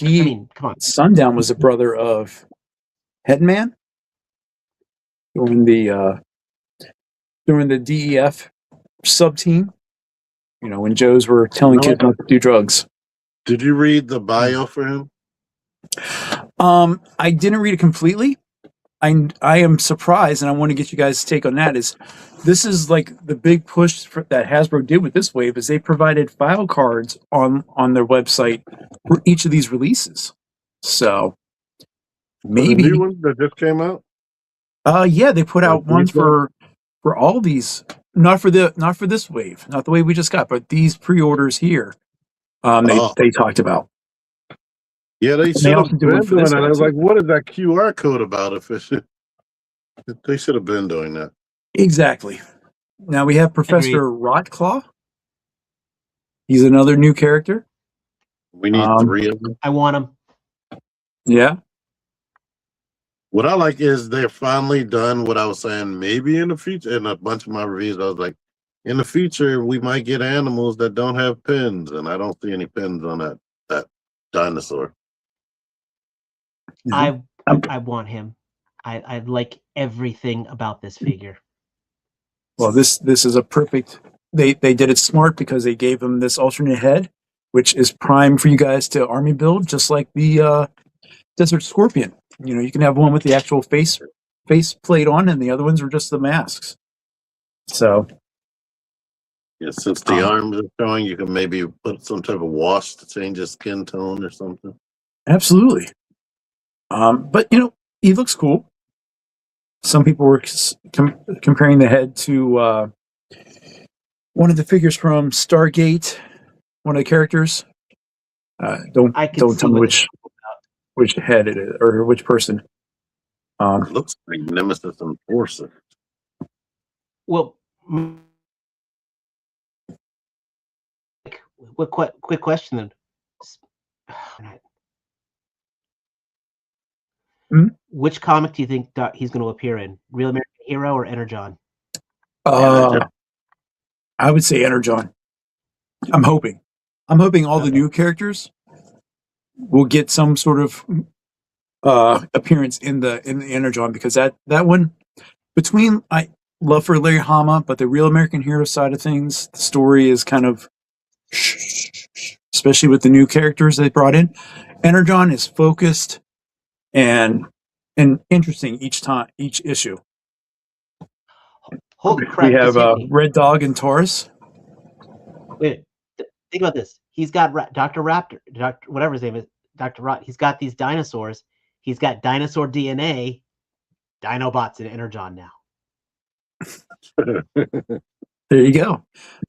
Speaker 1: come on.
Speaker 2: Sundown was a brother of Headman during the DEF sub team. You know, when Joes were telling kids not to do drugs.
Speaker 3: Did you read the bio for him?
Speaker 2: I didn't read it completely. I am surprised, and I want to get you guys' take on that. This is like the big push that Hasbro did with this wave is they provided file cards on their website for each of these releases. So maybe
Speaker 3: the new one that just came out.
Speaker 2: Yeah, they put out one for all these. Not for this wave, not the wave we just got, but these pre-orders here. They talked about.
Speaker 3: Yeah, they should have been doing it. I was like, what is that QR code about? They should have been doing that.
Speaker 2: Exactly. Now we have Professor Rotclaw. He's another new character.
Speaker 3: We need 3 of them.
Speaker 1: I want him.
Speaker 2: Yeah.
Speaker 3: What I like is they're finally done what I was saying. Maybe in the future, in a bunch of my reviews, I was like, in the future, we might get animals that don't have pins, and I don't see any pins on that dinosaur.
Speaker 1: I want him. I like everything about this figure.
Speaker 2: Well, this is a perfect. They did it smart because they gave him this alternate head, which is prime for you guys to army build, just like the Desert Scorpion. You know, you can have one with the actual face plate on, and the other ones are just the masks. So,
Speaker 3: yeah, since the arms are showing, you can maybe put some type of wash to change his skin tone or something.
Speaker 2: Absolutely. But you know, he looks cool. Some people were comparing the head to one of the figures from Stargate, one of the characters. Don't tell me which head it is or which person.
Speaker 3: It looks like Nemesis Enforcer.
Speaker 1: Well, quick question then. Which comic do you think he's going to appear in? Real American Hero or Energon?
Speaker 2: I would say Energon. I'm hoping all the new characters will get some sort of appearance in the Energon, because that one, between I love for Larry Hama, but the Real American Hero side of things, the story is kind of, especially with the new characters they brought in. Energon is focused and interesting each issue.
Speaker 1: Holy crap!
Speaker 2: We have Red Dog and Taurus.
Speaker 1: Wait, think about this. He's got Dr. Raptor, whatever his name is, Dr. Rot. He's got these dinosaurs. He's got dinosaur DNA. Dinobots in Energon now.
Speaker 2: There you go.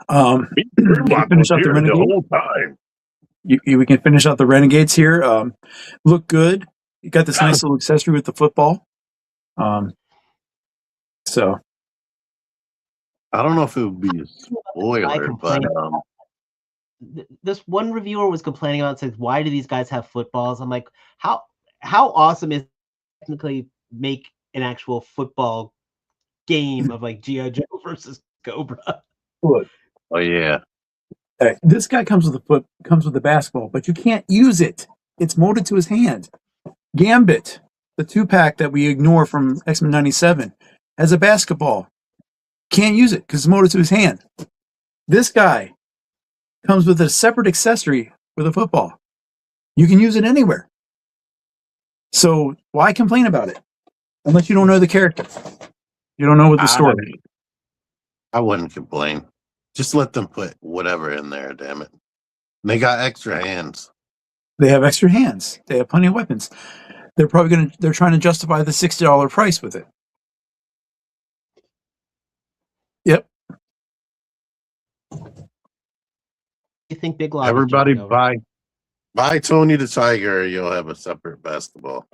Speaker 2: Finish up the Renegade.
Speaker 3: The whole time.
Speaker 2: We can finish out the Renegades here. Look good. You got this nice little accessory with the football. So
Speaker 3: I don't know if it would be a spoiler, but
Speaker 1: this one reviewer was complaining about, says, why do these guys have footballs? I'm like, how awesome is it to technically make an actual football game of like G.I. Joe versus Cobra?
Speaker 2: Look.
Speaker 3: Oh yeah.
Speaker 2: This guy comes with a basketball, but you can't use it. It's molded to his hand. Gambit, the 2-pack that we ignore from X-Men 97, has a basketball. Can't use it because it's molded to his hand. This guy comes with a separate accessory with a football. You can use it anywhere. So why complain about it? Unless you don't know the character. You don't know what the story is.
Speaker 3: I wouldn't complain. Just let them put whatever in there, damn it. They got extra hands.
Speaker 2: They have extra hands. They have plenty of weapons. they're trying to justify the $60 price with it. Yep.
Speaker 1: You think Big Log is
Speaker 3: Everybody
Speaker 1: jumping over?
Speaker 3: buy Tony the Tiger. You'll have a separate basketball.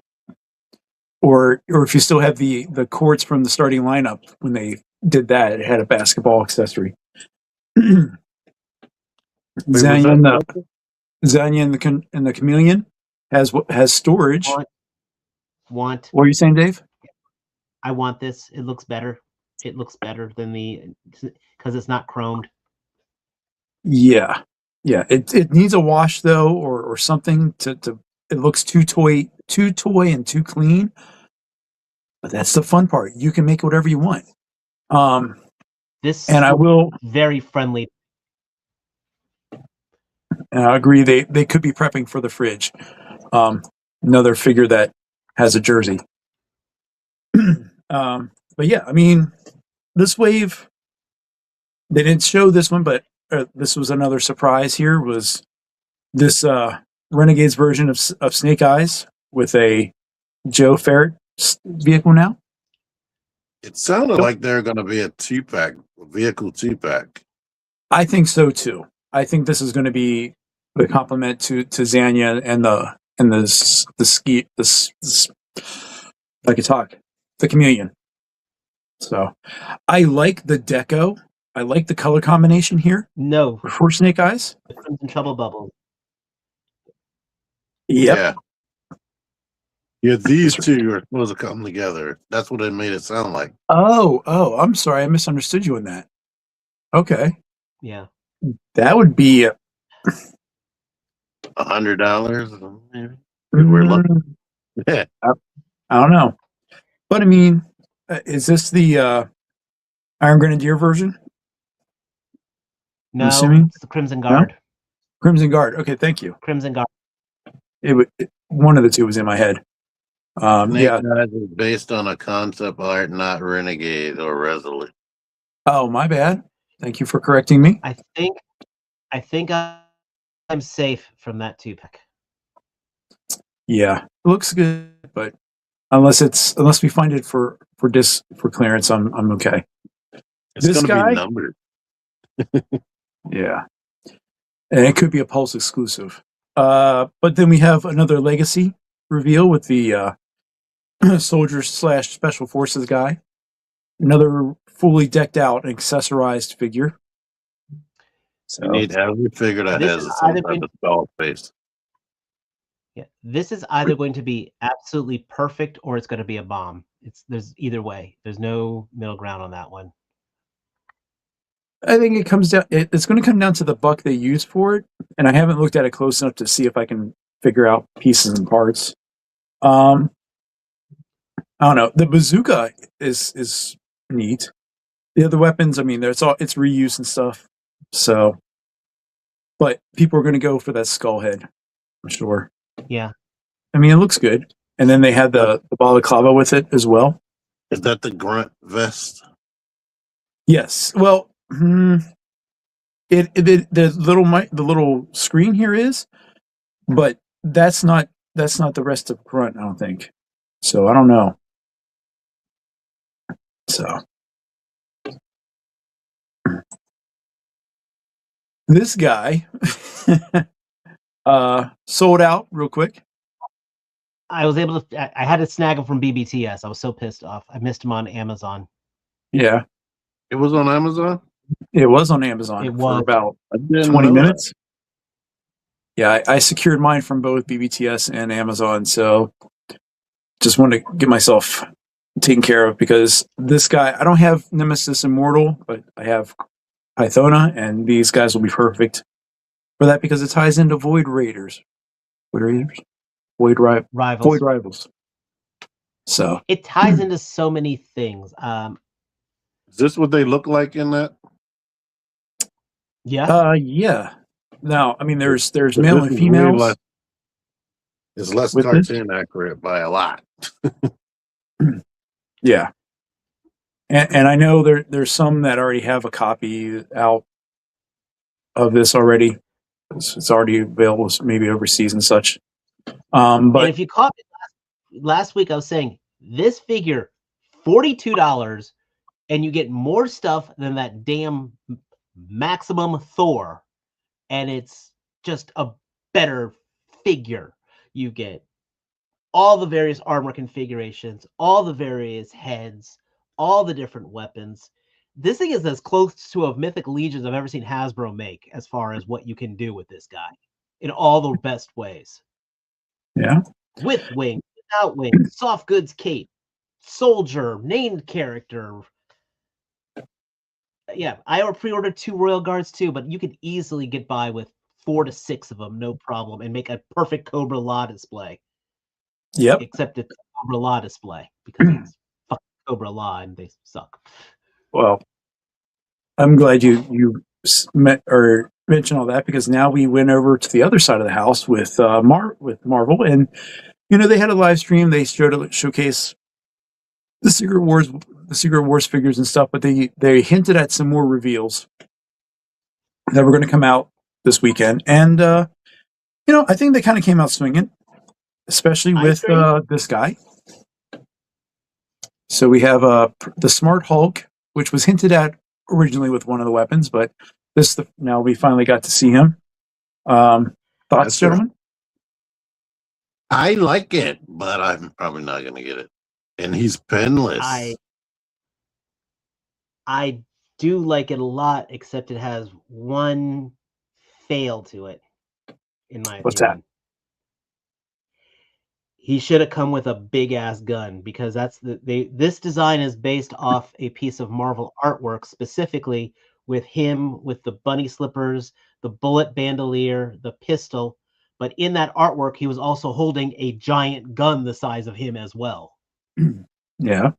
Speaker 2: Or if you still have the courts from the starting lineup when they did that, it had a basketball accessory.
Speaker 3: Wait, was
Speaker 2: Zanya
Speaker 3: that?
Speaker 2: and the Chameleon has storage.
Speaker 1: Want.
Speaker 2: What are you saying, Dave?
Speaker 1: I want this. It looks better. It looks better than because it's not chromed.
Speaker 2: Yeah. It needs a wash though, or something to. It looks too toy and too clean. But that's the fun part. You can make whatever you want.
Speaker 1: This
Speaker 2: and I will
Speaker 1: very friendly.
Speaker 2: And I agree. They could be prepping for the fridge. Another figure that has a jersey. But yeah, I mean, this wave. They didn't show this one, but this was another surprise. Here was this Renegades version of Snake Eyes with a Joe Ferret vehicle now.
Speaker 3: It sounded like they're going to be a vehicle 2-pack.
Speaker 2: I think so too. I think this is going to be the complement to Zanya and I could talk, the Chameleon. So I like the deco. I like the color combination here.
Speaker 1: No,
Speaker 2: for Snake Eyes.
Speaker 1: The Crimson Trouble Bubbles.
Speaker 2: Yep.
Speaker 3: Yeah, these two are supposed to come together. That's what it made it sound like.
Speaker 2: Oh, I'm sorry. I misunderstood you on that. Okay.
Speaker 1: Yeah.
Speaker 2: That would be
Speaker 3: $100, maybe. We're lucky. Yeah.
Speaker 2: I don't know. But I mean, is this the Iron Grenadier version?
Speaker 1: No, it's the Crimson Guard.
Speaker 2: No? Crimson Guard. Okay, thank you.
Speaker 1: Crimson Guard.
Speaker 2: One of the two was in my head.
Speaker 3: Snake Eyes is based on a concept art, not Renegade or Resolute.
Speaker 2: Oh, my bad. Thank you for correcting me.
Speaker 1: I think I'm safe from that 2-pack.
Speaker 2: Yeah, it looks good, but unless we find it for clearance, I'm okay.
Speaker 3: It's this guy be numbered.
Speaker 2: Yeah, and it could be a Pulse exclusive. But then we have another Legacy reveal with the soldier / special forces guy. Another fully decked out and accessorized figure.
Speaker 3: So you need every figure that has some type of skull face.
Speaker 1: Yeah, this is either going to be absolutely perfect or it's going to be a bomb. There's either way. There's no middle ground on that one.
Speaker 2: I think it comes down. It's going to come down to the buck they use for it, and I haven't looked at it close enough to see if I can figure out pieces and parts. I don't know. The bazooka is neat. The other weapons, I mean, it's reuse and stuff. So, but people are going to go for that skull head, I'm sure.
Speaker 1: Yeah.
Speaker 2: I mean, it looks good. And then they had the balaclava with it as well.
Speaker 3: Is that the grunt vest?
Speaker 2: Yes. Well, the little screen here is, but that's not the rest of grunt, I don't think. So I don't know. So this guy sold out real quick.
Speaker 1: I was able to. I had to snag him from BBTS. I was so pissed off. I missed him on Amazon.
Speaker 2: Yeah,
Speaker 3: it was on Amazon.
Speaker 2: It was on Amazon.
Speaker 1: It
Speaker 2: for
Speaker 1: was
Speaker 2: about 20 minutes. Yeah, I secured mine from both BBTS and Amazon, so just wanted to get myself taken care of because this guy. I don't have Nemesis Immortal, but I have Pythona, and these guys will be perfect for that because it ties into Void Raiders. Void Rivals. So
Speaker 1: it ties into so many things.
Speaker 3: Is this what they look like in that?
Speaker 1: Yeah.
Speaker 2: Yeah. Now, I mean, there's male and females.
Speaker 3: It's less cartoon accurate by a lot.
Speaker 2: Yeah. And I know there's some that already have a copy out of this already. It's already available, maybe overseas and such. But
Speaker 1: and if you caught me last week I was saying this figure, $42, and you get more stuff than that damn Maximum Thor, and it's just a better figure. You get all the various armor configurations, all the various heads, all the different weapons. This thing is as close to a Mythic Legions I've ever seen Hasbro make as far as what you can do with this guy in all the best ways.
Speaker 2: Yeah.
Speaker 1: With wings, without wings, soft goods cape, soldier, named character. Yeah, I pre-ordered 2 Royal Guards too, but you could easily get by with 4 to 6 of them, no problem, and make a perfect Cobra Law display.
Speaker 2: Yep.
Speaker 1: Except it's a Cobra Law display because it's fucking Cobra Law and they suck.
Speaker 2: Well, I'm glad you mentioned all that, because now we went over to the other side of the house with Marvel, and they had a live stream. They showcase the Secret Wars figures and stuff, but they hinted at some more reveals that were going to come out this weekend, and I think they kind of came out swinging, especially with this guy. So we have the Smart Hulk, which was hinted at originally with one of the weapons, but now we finally got to see him. Thoughts, gentlemen?
Speaker 3: I like it, but I'm probably not going to get it. And he's penless.
Speaker 1: I do like it a lot, except it has one fail to it, in my opinion.
Speaker 2: What's that?
Speaker 1: He should have come with a big ass gun, because this design is based off a piece of Marvel artwork, specifically with him with the bunny slippers, the bullet bandolier, the pistol. But in that artwork, he was also holding a giant gun the size of him as well.
Speaker 2: Yeah,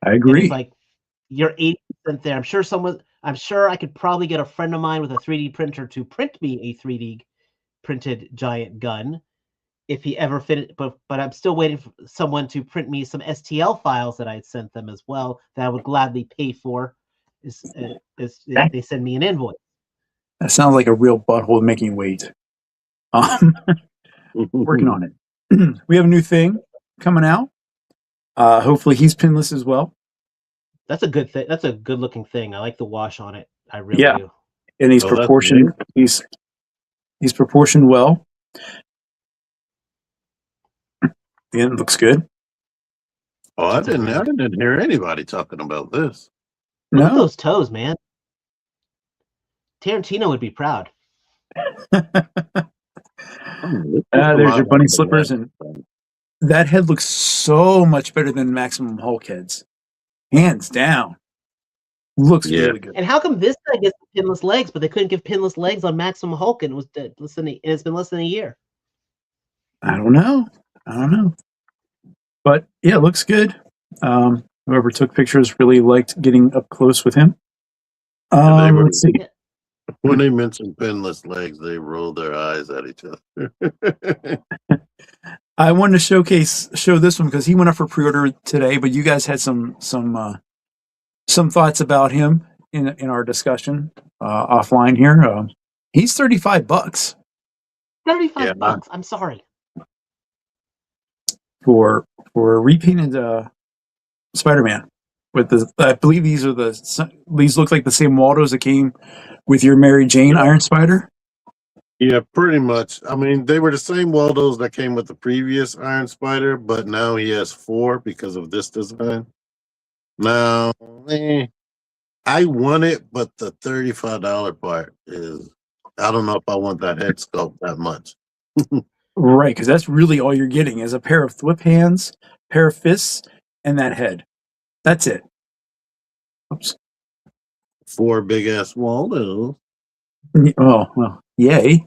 Speaker 2: I
Speaker 1: And
Speaker 2: agree.
Speaker 1: it's like, you're 80% there. I'm sure I could probably get a friend of mine with a 3D printer to print me a 3D printed giant gun if he ever fit, but I'm still waiting for someone to print me some STL files that I had sent them as well that I would gladly pay for. They send me an invoice.
Speaker 2: That sounds like a real butthole making weight. Working on it. We have a new thing coming out. Hopefully he's pinless as well.
Speaker 1: That's a good thing. That's a good looking thing. I like the wash on it. I really do.
Speaker 2: And he's proportioned. He's proportioned well. Yeah, it looks good.
Speaker 3: Oh, I didn't hear anybody talking about this.
Speaker 1: Look at those toes, man. Tarantino would be proud.
Speaker 2: There's your bunny slippers, and that head looks so much better than Maximum Hulk heads, hands down. Looks really good.
Speaker 1: And how come this guy gets pinless legs, but they couldn't give pinless legs on Maximum Hulk, and it's been less than a year?
Speaker 2: I don't know. But yeah, it looks good. Whoever took pictures really liked getting up close with him. Let's see.
Speaker 3: When they mentioned pinless legs, they rolled their eyes at each other.
Speaker 2: I wanted to show this one because he went up for pre-order today, but you guys had some thoughts about him in our discussion offline here. He's $35.
Speaker 1: $35. I'm sorry.
Speaker 2: For a repainted Spider-Man with I believe these look like the same Waldos that came with your Mary Jane Iron Spider.
Speaker 3: Yeah, pretty much. I mean, they were the same Waldos that came with the previous Iron Spider, but now he has 4 because of this design. Now, I want it, but the $35 part is, I don't know if I want that head sculpt that much.
Speaker 2: Right, because that's really all you're getting is a pair of flip hands, pair of fists, and that head. That's it. Oops.
Speaker 3: 4 big ass Waldos.
Speaker 2: Oh, well, yay.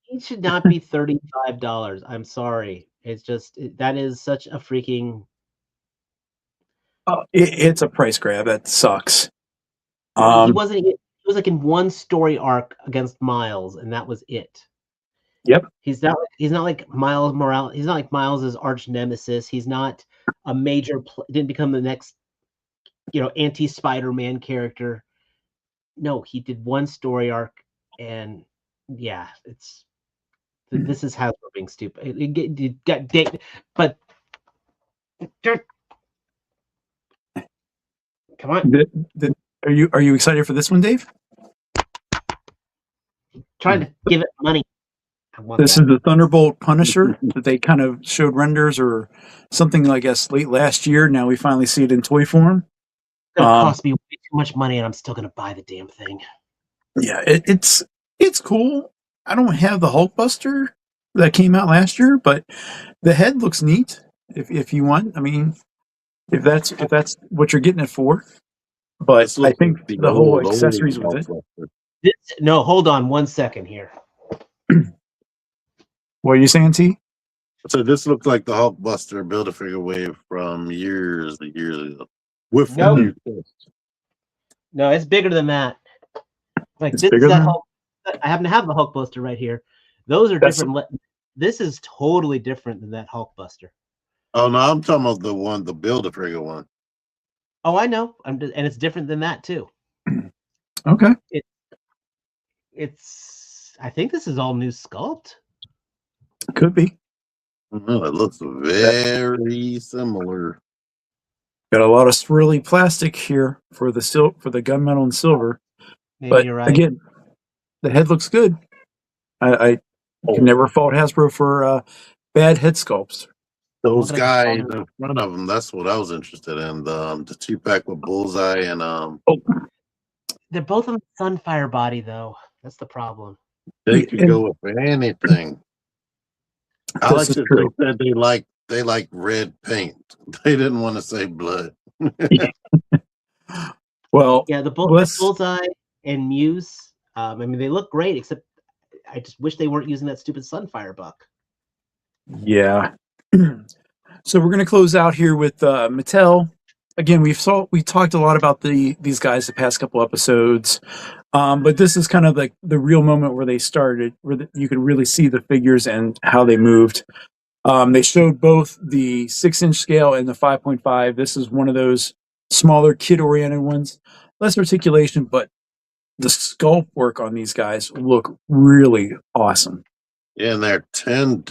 Speaker 1: It should not be $35. I'm sorry. It's just, that is such a freaking...
Speaker 2: It's a price grab. That sucks.
Speaker 1: He was like in one story arc against Miles, and that was it.
Speaker 2: Yep.
Speaker 1: He's not like Miles Morales. He's not like Miles's arch nemesis. He's not a major. Didn't become the next, anti-Spider-Man character. No, he did one story arc, and yeah, it's This is Hasbro being stupid. It got date, but come on,
Speaker 2: Are you excited for this one, Dave?
Speaker 1: trying to give it money. I want
Speaker 2: This
Speaker 1: that.
Speaker 2: is the Thunderbolt Punisher that they kind of showed renders or something, I guess, late last year. Now we finally see it in toy form.
Speaker 1: It's gonna cost me way too much money, and I'm still gonna buy the damn thing.
Speaker 2: Yeah, it's cool. I don't have the Hulkbuster that came out last year, but the head looks neat. If you want, I mean, if that's what you're getting it for. But
Speaker 3: This
Speaker 2: I
Speaker 3: looks
Speaker 2: think
Speaker 3: like the
Speaker 2: the whole
Speaker 3: old
Speaker 2: accessories with it.
Speaker 3: Hulkbuster.
Speaker 1: No, hold on 1 second here.
Speaker 2: What are you saying, T?
Speaker 3: So this looks like the Hulkbuster Build-A-Figure wave from years ago. With the
Speaker 1: Nope.
Speaker 3: new twist.
Speaker 1: No, it's bigger than that. Like
Speaker 2: It's
Speaker 1: this
Speaker 2: bigger
Speaker 1: is that
Speaker 2: than
Speaker 1: Hulk. I happen to have the Hulkbuster right here. Those are
Speaker 2: that's
Speaker 1: different. This is totally different than that Hulkbuster.
Speaker 3: Oh no, I'm talking about the Build-A-Figure one.
Speaker 1: Oh, I know. And it's different than that too.
Speaker 2: okay.
Speaker 1: It's. I think this is all new sculpt.
Speaker 2: Could be.
Speaker 3: No, it looks very similar.
Speaker 2: Got a lot of swirly plastic here for the gunmetal and silver.
Speaker 1: Maybe
Speaker 2: But
Speaker 1: you're right.
Speaker 2: again, the head looks good. I can never fault Hasbro for bad head sculpts.
Speaker 3: Those
Speaker 1: Looking at the
Speaker 3: guys
Speaker 1: bottom.
Speaker 3: in front of them, that's what I was interested in. The 2-pack with Bullseye and
Speaker 2: Oh,
Speaker 1: They're both on the Sunfire body, though. That's the problem.
Speaker 3: they could
Speaker 2: and
Speaker 3: go with anything. I
Speaker 2: this
Speaker 3: like
Speaker 2: is
Speaker 3: that
Speaker 2: true.
Speaker 3: they said they like red paint. They didn't want to say blood.
Speaker 2: Well,
Speaker 1: Yeah, the
Speaker 2: let's.
Speaker 1: Bullseye and Muse. I mean, they look great, except I just wish they weren't using that stupid Sunfire buck.
Speaker 2: Yeah. So we're going to close out here with Mattel. Again, we talked a lot about these guys the past couple episodes, but this is kind of like the real moment where they started, where you could really see the figures and how they moved. They showed both the 6-inch scale and the 5.5. This is one of those smaller kid-oriented ones, less articulation, but the sculpt work on these guys look really awesome.
Speaker 3: Yeah, and they're $10.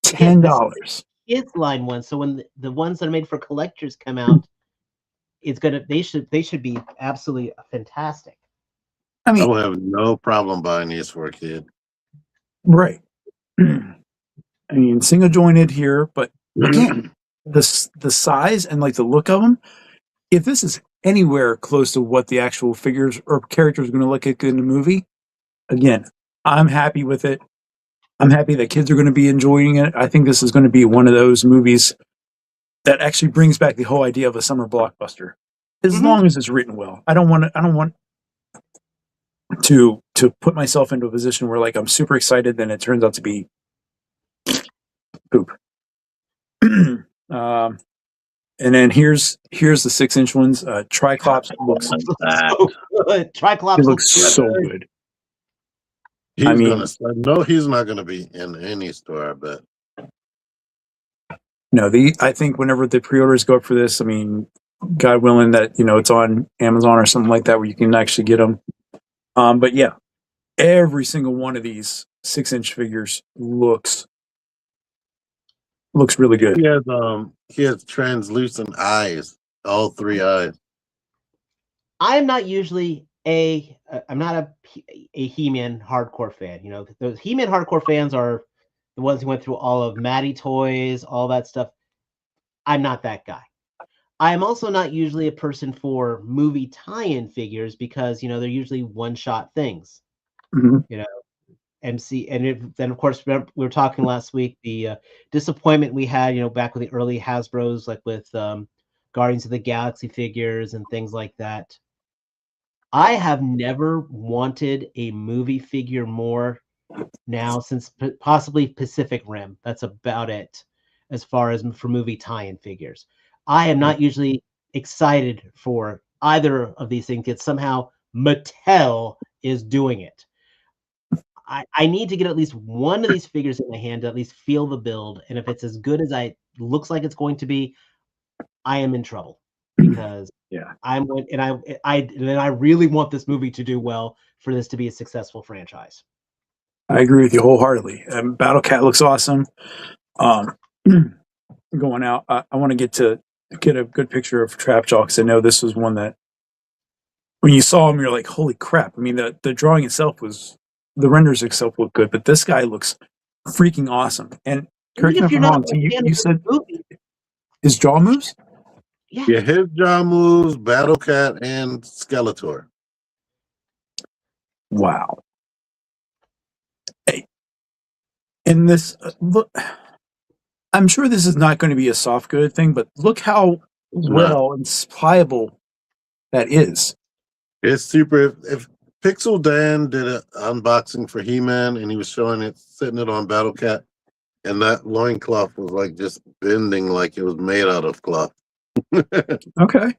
Speaker 2: $10.
Speaker 1: Kids line one. So when the ones that are made for collectors come out, they should be absolutely fantastic.
Speaker 2: I
Speaker 3: I
Speaker 2: mean,
Speaker 3: will have no problem buying these for a kid.
Speaker 2: right. I mean, single jointed here, but again, the size and like the look of them. If this is anywhere close to what the actual figures or characters are going to look like in the movie, again, I'm happy with it. I'm happy that kids are going to be enjoying it. I think this is going to be one of those movies that actually brings back the whole idea of a summer blockbuster, as long as it's written well. I don't want to put myself into a position where like I'm super excited, then it turns out to be poop. And then here's the 6-inch ones. Triclops looks
Speaker 1: So good. Triclops
Speaker 2: looks so good.
Speaker 3: He's he's not gonna be in any store, I bet.
Speaker 2: No, I think whenever the pre-orders go up for this, I mean, God willing that it's on Amazon or something like that where you can actually get them. But yeah, every single one of these 6-inch figures looks really good.
Speaker 3: He has translucent eyes, all 3 eyes.
Speaker 1: I'm not usually I'm not a He-Man hardcore fan. You know, those He-Man hardcore fans are the ones who went through all of Matty Toys, all that stuff. I'm not that guy. I am also not usually a person for movie tie-in figures because they're usually one-shot things.
Speaker 2: Mhm.
Speaker 1: MC, and then of course we were talking last week the disappointment we had back with the early Hasbro's, like with Guardians of the Galaxy figures and things like that. I have never wanted a movie figure more now since possibly Pacific Rim. That's about it as far as for movie tie-in figures. I am not usually excited for either of these things, yet somehow Mattel is doing it. I need to get at least one of these figures in my hand to at least feel the build, and if it's as good as I looks like it's going to be, I am in trouble because
Speaker 2: Yeah.
Speaker 1: I really want this movie to do well for this to be a successful franchise.
Speaker 2: I agree with you wholeheartedly. Battle Cat looks awesome. Um, going out, I want to get a good picture of Trapjaw because I know this was one that when you saw him, you're like, holy crap. I mean, the drawing itself the renders itself look good, but this guy looks freaking awesome. And
Speaker 1: Even
Speaker 2: correct me
Speaker 1: if
Speaker 2: if
Speaker 1: you're
Speaker 2: I'm
Speaker 1: not
Speaker 2: wrong,
Speaker 1: a big fan of
Speaker 2: you
Speaker 1: this
Speaker 2: said
Speaker 1: movie,
Speaker 2: his jaw moves?
Speaker 1: yeah.
Speaker 3: Yeah, his jaw moves, Battle Cat, and Skeletor.
Speaker 2: Wow. Hey, and this, look, I'm sure this is not going to be a soft good thing, but look how
Speaker 3: It's not.
Speaker 2: well and pliable that is.
Speaker 3: It's super. If Pixel Dan did an unboxing for He-Man and he was showing it, sitting it on Battle Cat, and that loincloth was like just bending like it was made out of cloth.
Speaker 2: Okay.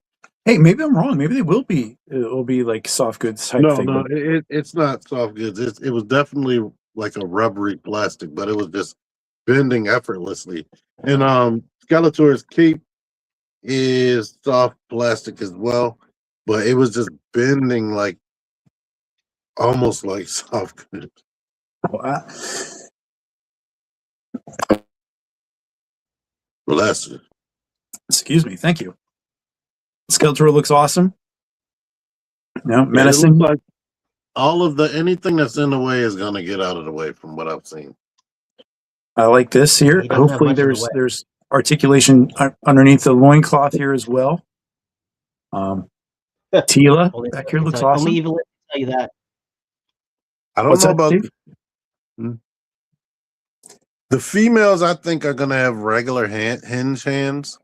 Speaker 2: Hey, maybe I'm wrong. Maybe it'll be like soft goods type
Speaker 3: No,
Speaker 2: thing.
Speaker 3: no,
Speaker 2: But
Speaker 3: it's not soft goods. It was definitely like a rubbery plastic, but it was just bending effortlessly. And Skeletor's cape is soft plastic as well, but it was just bending like almost like soft goods.
Speaker 2: uh,
Speaker 3: Bless it.
Speaker 2: excuse me. Thank you. Skeletor looks awesome. No,
Speaker 3: Yeah, it looks
Speaker 2: menacing.
Speaker 3: like all of the anything that's in the way is gonna get out of the way from what I've seen.
Speaker 2: I like this
Speaker 1: Yeah,
Speaker 2: here.
Speaker 1: he doesn't have
Speaker 2: Hopefully,
Speaker 1: much in the way.
Speaker 2: there's articulation underneath the loincloth here as well. Tila
Speaker 1: Only
Speaker 2: back here
Speaker 1: can
Speaker 2: looks
Speaker 1: tell, only
Speaker 2: awesome.
Speaker 1: Evil Lynn can tell you that.
Speaker 3: I don't
Speaker 2: What's
Speaker 3: know
Speaker 2: that,
Speaker 3: about
Speaker 2: Steve?
Speaker 3: the females. I think are gonna have regular hinge hands,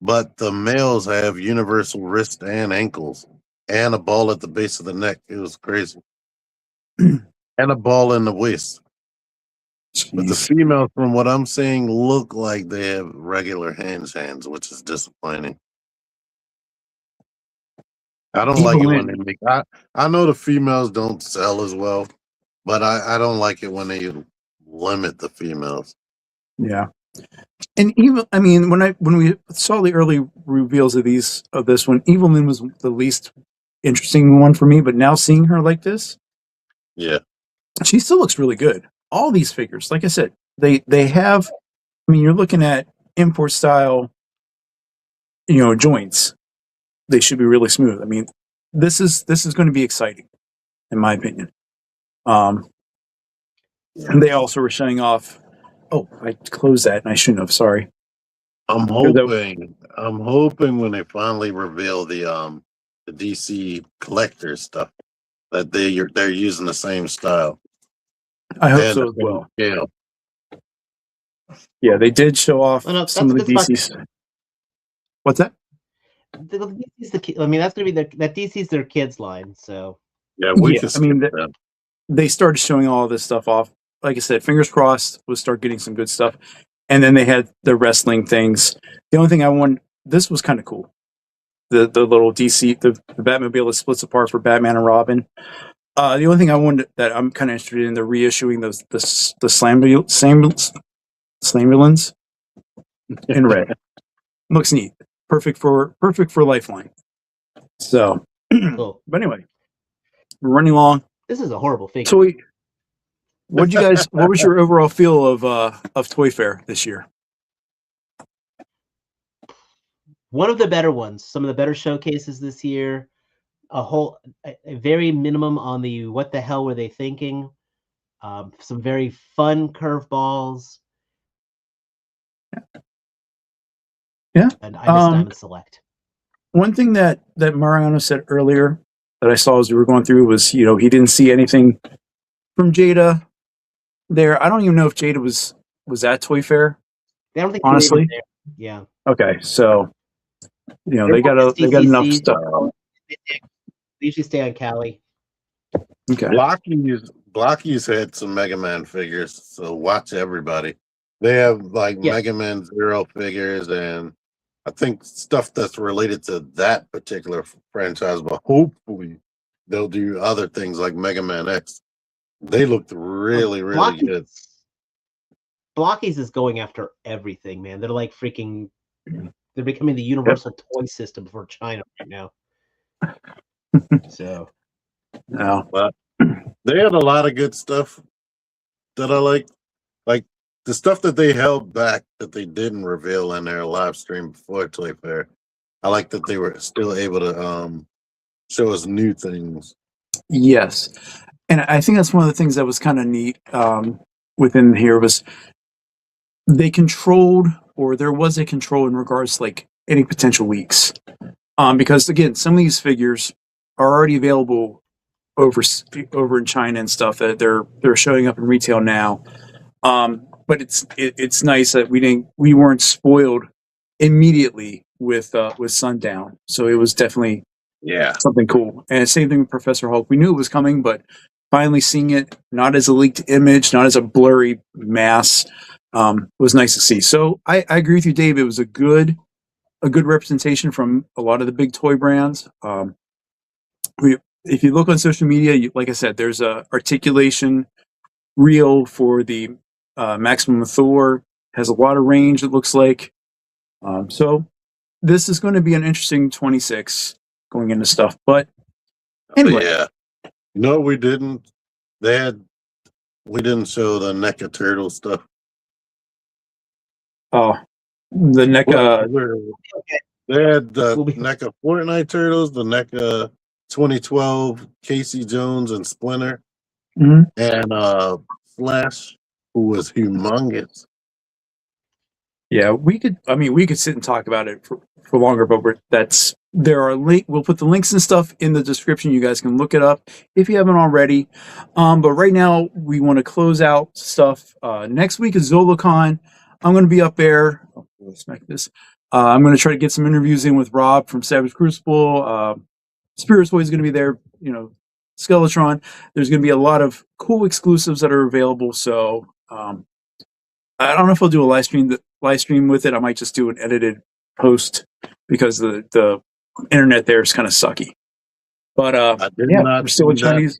Speaker 3: but the males have universal wrist and ankles, and a ball at the base of the neck. It was crazy, and a ball in the waist. But the
Speaker 2: Jeez.
Speaker 3: females, from what I'm seeing, look like they have regular hands, which is disappointing. I don't like
Speaker 2: Evil
Speaker 3: it when they
Speaker 2: Lynn.
Speaker 3: make. I know the females don't sell as well, but I don't like it when they limit the females.
Speaker 2: Yeah. And even I mean, when we saw the early reveals of this one, Evelyn was the least interesting one for me. But now seeing her like this,
Speaker 3: Yeah,
Speaker 2: she still looks really good. All these figures, like I said, they have. I mean, you're looking at import style, joints. They should be really smooth. I mean, this is going to be exciting, in my opinion. Um, and they also were showing off. Oh, I closed that, and I shouldn't have. Sorry.
Speaker 3: I'm
Speaker 2: 'Cause that-
Speaker 3: hoping. I'm hoping when they finally reveal the DC collector stuff that they're using the same style
Speaker 2: I hope
Speaker 3: and the
Speaker 2: so as
Speaker 3: same
Speaker 2: well.
Speaker 3: scale.
Speaker 2: Yeah, they did show off
Speaker 1: Oh, no,
Speaker 2: some
Speaker 1: that's
Speaker 2: of
Speaker 1: a
Speaker 2: the
Speaker 1: good spot.
Speaker 2: DCs. What's that?
Speaker 1: The DC's I mean, that's gonna be that DC's their kids line. So
Speaker 3: Yeah, we
Speaker 2: Yeah,
Speaker 3: could
Speaker 2: I
Speaker 3: skip
Speaker 2: mean,
Speaker 3: that.
Speaker 2: they started showing all this stuff off. Like I said, fingers crossed, we'll start getting some good stuff. And then they had the wrestling things. The only thing I want, this was kind of cool. The little DC, the Batmobile that splits apart for Batman and Robin. The only thing I wanted that I'm kind of interested in, they're reissuing the Slambulance in red. Looks neat. Perfect for Lifeline. So,
Speaker 1: cool.
Speaker 2: but anyway, we're running long.
Speaker 1: This is a horrible figure.
Speaker 2: So what was your overall feel of Toy Fair this year?
Speaker 1: One of the better ones. Some of the better showcases this year. A very minimum on the what the hell were they thinking? Some very fun curveballs.
Speaker 2: Yeah.
Speaker 1: And I miss Diamond Select.
Speaker 2: One thing that Mariano said earlier that I saw as we were going through was, he didn't see anything from Jada there. I don't even know if Jada was at Toy Fair.
Speaker 1: I don't think they were even
Speaker 2: Honestly.
Speaker 1: there. Yeah.
Speaker 2: Okay, so
Speaker 1: They're
Speaker 2: they got enough
Speaker 1: SDCCs.
Speaker 2: stuff.
Speaker 1: They usually stay on Cali.
Speaker 2: Okay.
Speaker 3: Blocky's had some Mega Man figures, so watch everybody. They have like
Speaker 1: Yeah.
Speaker 3: Mega Man Zero figures, and I think stuff that's related to that particular franchise. But hopefully, they'll do other things like Mega Man X. They looked really, really good.
Speaker 1: Blockies is going after everything, man. They're like freaking. They're becoming the
Speaker 2: Yep.
Speaker 1: universal toy system for China right now. So
Speaker 2: No.
Speaker 3: But they had a lot of good stuff. that I like the stuff that they held back that they didn't reveal in their live stream before Toy Fair. I like that they were still able to show us new things.
Speaker 2: Yes, and I think that's one of the things that was kind of neat within here was they controlled, or there was a control in regards to like any potential leaks. Because again, some of these figures are already available over in China and stuff that they're showing up in retail now. But it's nice that we weren't spoiled immediately with Sundown. So it was definitely something cool. And same thing with Professor Hulk. We knew it was coming, but finally seeing it not as a leaked image, not as a blurry mass, was nice to see. So I agree with you, Dave. It was a good representation from a lot of the big toy brands. If you look on social media, like I said, there's a articulation reel for the Maximum Thor. Has a lot of range, it looks like. So this is going to be an interesting 26 going into stuff. But anyway.
Speaker 3: Yeah. No, we didn't. We didn't show the NECA turtle stuff.
Speaker 2: Oh, the NECA.
Speaker 3: They had the NECA Fortnite turtles, the NECA 2012 Casey Jones and Splinter, and Flash, who was humongous.
Speaker 2: Yeah, we could sit and talk about it for longer, but we'll put the links and stuff in the description. You guys can look it up if you haven't already. But right now we want to close out stuff. Next week is ZolaCon. I'm going to be up there. Oh, let's make this. I'm going to try to get some interviews in with Rob from Savage Crucible. Spirit Boy is going to be there. Skeletron. There's going to be a lot of cool exclusives that are available. So I don't know if I'll do a live stream with it. I might just do an edited post because the internet there is kind of sucky. But we're still in Chinese.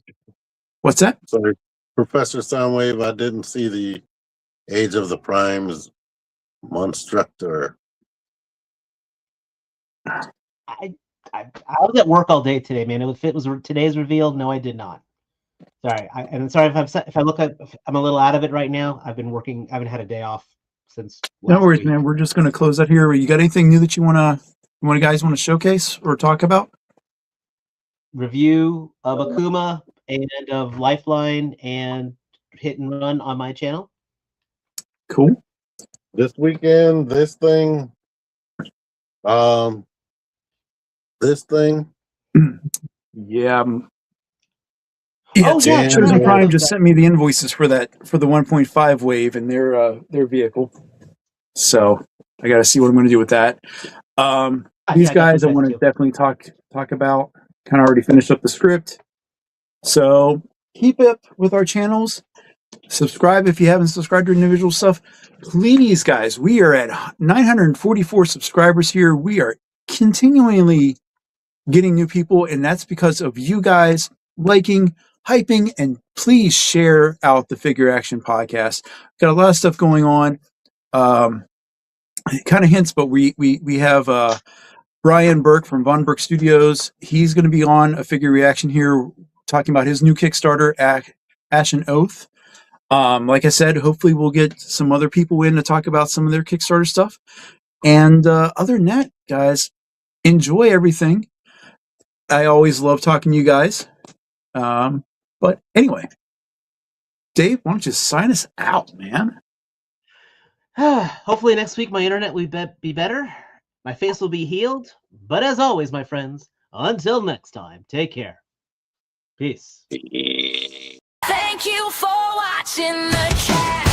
Speaker 2: What's that?
Speaker 3: Sorry, Professor Soundwave. I didn't see the Age of the Primes Monstructor.
Speaker 1: I was at work all day today, man. If it was today's reveal, no, I did not. Sorry, and sorry if I look if I'm a little out of it right now. I've been working. I haven't had a day off since.
Speaker 2: No worries, man. We're just going to close out here. You got anything new that you guys want to showcase or talk about?
Speaker 1: Review of Akuma and of Lifeline and Hit and Run on my channel.
Speaker 2: Cool.
Speaker 3: This weekend, this thing.
Speaker 2: Yeah. Chosen Prime just sent me the invoices for the 1.5 wave and their vehicle. So I got to see what I'm going to do with that. These guys I want to definitely talk about. Kind of already finished up the script. So keep up with our channels. Subscribe if you haven't subscribed to individual stuff. Please, guys, we are at 944 subscribers here. We are continually getting new people, and that's because of you guys liking, hyping, and please share out the Figure Action Podcast. Got a lot of stuff going on. Kind of hints, but we have Brian Burke from Von Burke Studios. He's going to be on a figure reaction here, talking about his new Kickstarter, Ashen Oath. Like I said, hopefully we'll get some other people in to talk about some of their Kickstarter stuff. And other than that, guys, enjoy everything. I always love talking to you guys. But anyway, Dave, why don't you sign us out, man?
Speaker 1: Hopefully next week my internet will be better. My face will be healed. But as always, my friends, until next time, take care. Peace.
Speaker 4: Thank you for watching the chat.